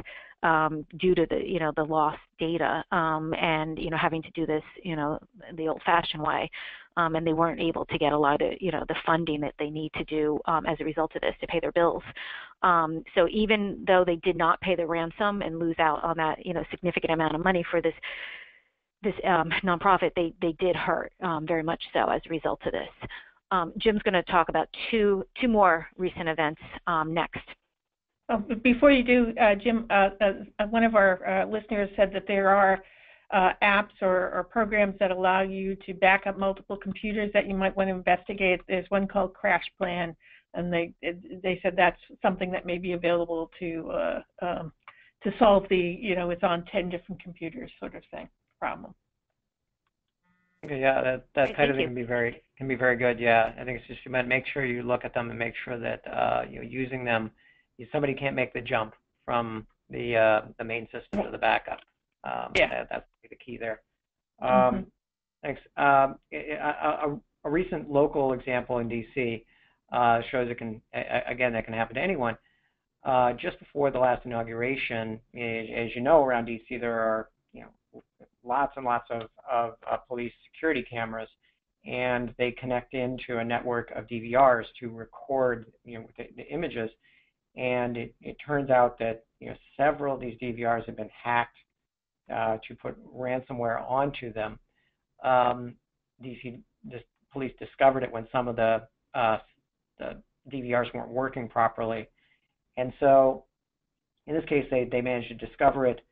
due to the, you know, the lost data and, you know, having to do this, you know, the old-fashioned way. And they weren't able to get a lot of, you know, the funding that they need to do as a result of this to pay their bills. So even though they did not pay the ransom and lose out on that, you know, significant amount of money for this nonprofit, they did hurt very much so as a result of this. Jim's going to talk about two more recent events next. Oh, before you do, Jim, one of our listeners said that there are apps or programs that allow you to back up multiple computers that you might want to investigate. There's one called Crash Plan, and they said that's something that may be available to solve the, you know, it's on 10 different computers sort of thing problem. Okay, yeah, that kind of thing can be very good. Yeah, I think it's just, you might make sure you look at them and make sure that you know, using them, somebody can't make the jump from the main system to the backup. Yeah, that's the key there. Thanks. A recent local example in DC shows it can, again, that can happen to anyone. Just before the last inauguration, as you know, around DC there are, you know, lots and lots of police security cameras, and they connect into a network of DVRs to record, you know, the images. And it turns out that, you know, several of these DVRs have been hacked to put ransomware onto them. DC police discovered it when some of the DVRs weren't working properly, and so in this case they managed to discover it,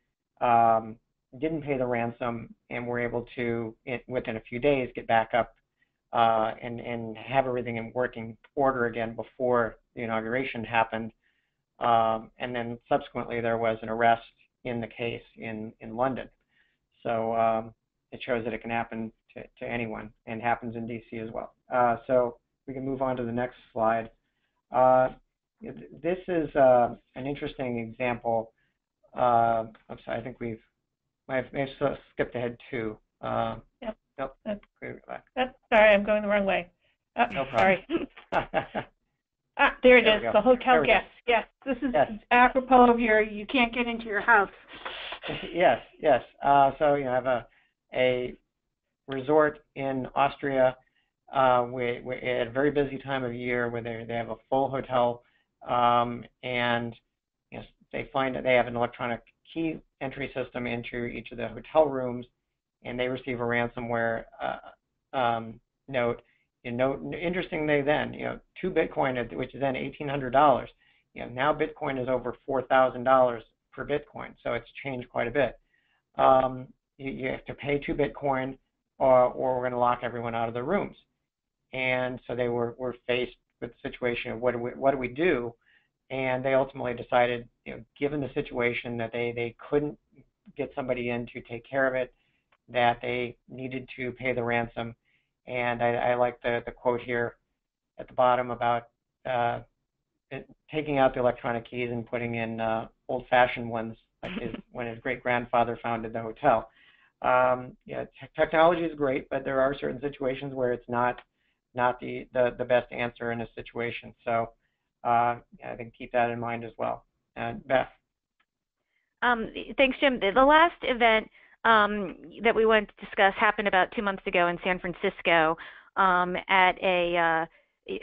didn't pay the ransom, and were able to, within a few days, get back up and have everything in working order again before the inauguration happened. And then subsequently there was an arrest in the case in London. So it shows that it can happen to anyone, and happens in DC as well. So we can move on to the next slide. This is an interesting example. I'm sorry, I think may have skipped ahead too. Yep. Nope. Sorry, I'm going the wrong way. No problem. Sorry. There it is, the hotel guest. Yes, this is apropos of you can't get into your house. Yes. So, you know, I have a resort in Austria at a very busy time of year where they have a full hotel, and, you know, they find that they have an electronic key entry system into each of the hotel rooms, and they receive a ransomware note. You know, interestingly, then, you know, 2 Bitcoin, which is then $1,800. You know, now Bitcoin is over $4,000 per Bitcoin, so it's changed quite a bit. You have to pay 2 Bitcoin, or we're going to lock everyone out of the rooms. And so they were faced with the situation of what do we do? And they ultimately decided, you know, given the situation that they couldn't get somebody in to take care of it, that they needed to pay the ransom. And I like the quote here at the bottom about taking out the electronic keys and putting in old-fashioned ones, like when his great-grandfather founded the hotel. Yeah, technology is great, but there are certain situations where it's not the best answer in a situation. So I think keep that in mind as well. Beth. Thanks, Jim. The last event that we wanted to discuss happened about 2 months ago in San Francisco at a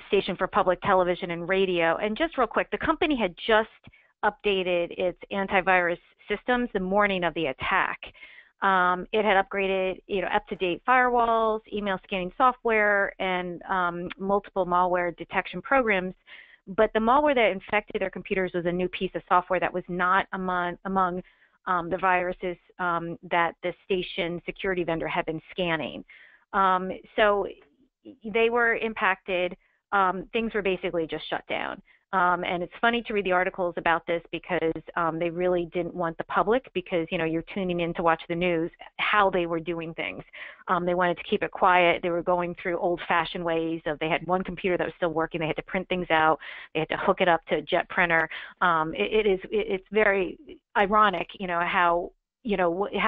station for public television and radio. And just real quick, the company had just updated its antivirus systems the morning of the attack. It had upgraded, up-to-date firewalls, email scanning software, and multiple malware detection programs. But the malware that infected their computers was a new piece of software that was not among the viruses that the station security vendor had been scanning. So they were impacted. Things were basically just shut down. And it's funny to read the articles about this because they really didn't want the public, because you're tuning in to watch the news, how they were doing things. They wanted to keep it quiet. They were going through old-fashioned ways of, they had one computer that was still working. They had to print things out. They had to hook it up to a jet printer. It's very ironic, how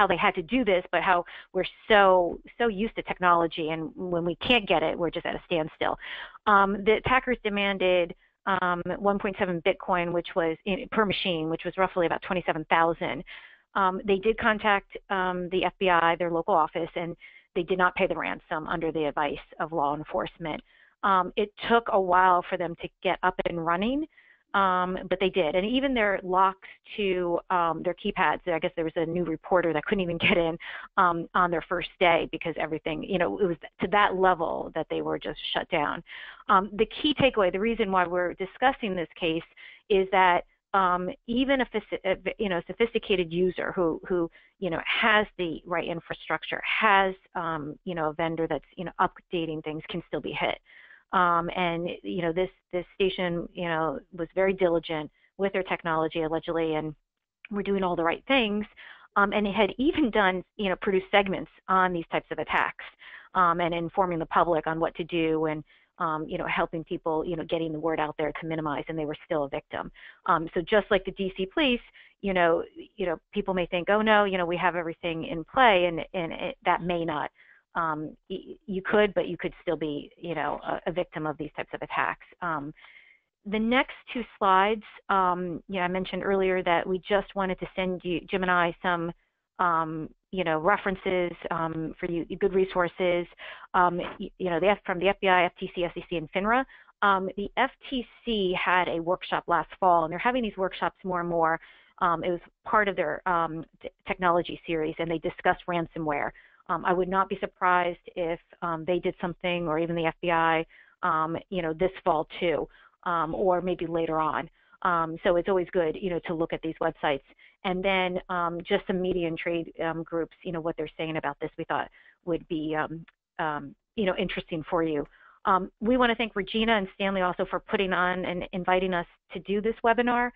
they had to do this, but how we're so used to technology, and when we can't get it, we're just at a standstill. The attackers demanded 1.7 Bitcoin, which was per machine, which was roughly about 27,000. They did contact the FBI, their local office, and they did not pay the ransom under the advice of law enforcement. It took a while for them to get up and running, but they did. And even their locks to their keypads, I guess there was a new reporter that couldn't even get in on their first day because everything, it was to that level that they were just shut down. The key takeaway, the reason why we're discussing this case, is that even a sophisticated user who has the right infrastructure, has a vendor that's updating things, can still be hit. And this station was very diligent with their technology, allegedly, and were doing all the right things. And it had even done produced segments on these types of attacks, and informing the public on what to do, and helping people, getting the word out there to minimize, and they were still a victim. So just like the DC police, people may think, oh no, we have everything in play, and that may not. You could, but you could still be, a victim of these types of attacks. The next two slides, I mentioned earlier that we just wanted to send you, Jim and I, some references for you, good resources. From the FBI, FTC, SEC, and FINRA. The FTC had a workshop last fall, and they're having these workshops more and more. It was part of their technology series, and they discussed ransomware. I would not be surprised if they did something, or even the FBI, this fall too, or maybe later on. So it's always good, to look at these websites. And then just some media and trade groups, what they're saying about this, we thought would be, interesting for you. We want to thank Regina and Stanley also for putting on and inviting us to do this webinar.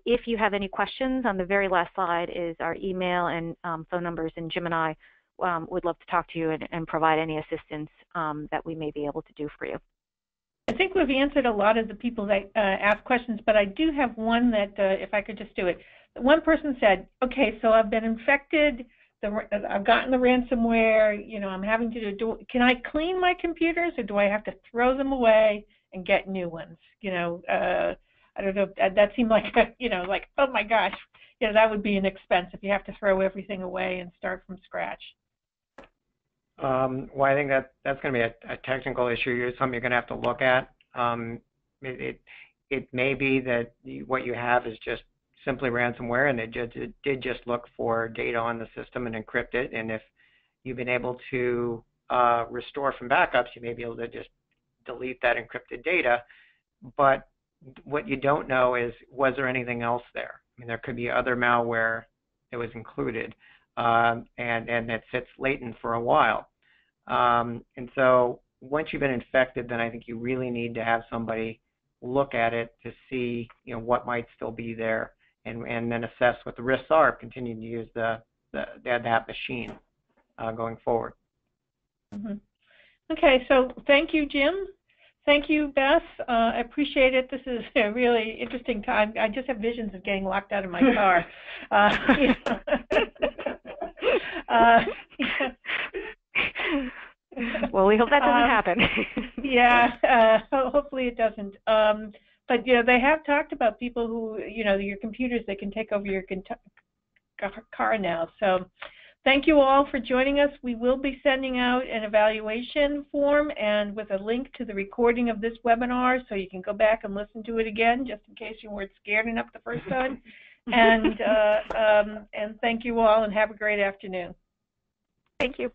If you have any questions, on the very last slide is our email and phone numbers, and Jim and I would love to talk to you and provide any assistance that we may be able to do for you. I think we've answered a lot of the people that asked questions, but I do have one that, if I could just do it. One person said, okay, so I've been infected, I've gotten the ransomware, I'm having to do, can I clean my computers, or do I have to throw them away and get new ones? I don't know, that seemed like, like, oh my gosh, that would be an expense if you have to throw everything away and start from scratch. Well, I think that's going to be a technical issue. It's something you're going to have to look at. It may be that what you have is just simply ransomware, and it did just look for data on the system and encrypt it. And if you've been able to restore from backups, you may be able to just delete that encrypted data. But what you don't know is, was there anything else there? I mean, there could be other malware that was included, and it sits latent for a while. And so once you've been infected, then I think you really need to have somebody look at it to see, what might still be there, and then assess what the risks are of continuing to use that machine going forward. Mm-hmm. Okay, so thank you, Jim. Thank you, Beth. I appreciate it. This is a really interesting time. I just have visions of getting locked out of my car. Well, we hope that doesn't happen. Yeah, hopefully it doesn't. But they have talked about people who, your computers, they can take over your car now. So thank you all for joining us. We will be sending out an evaluation form and with a link to the recording of this webinar so you can go back and listen to it again just in case you weren't scared enough the first time. And thank you all and have a great afternoon. Thank you.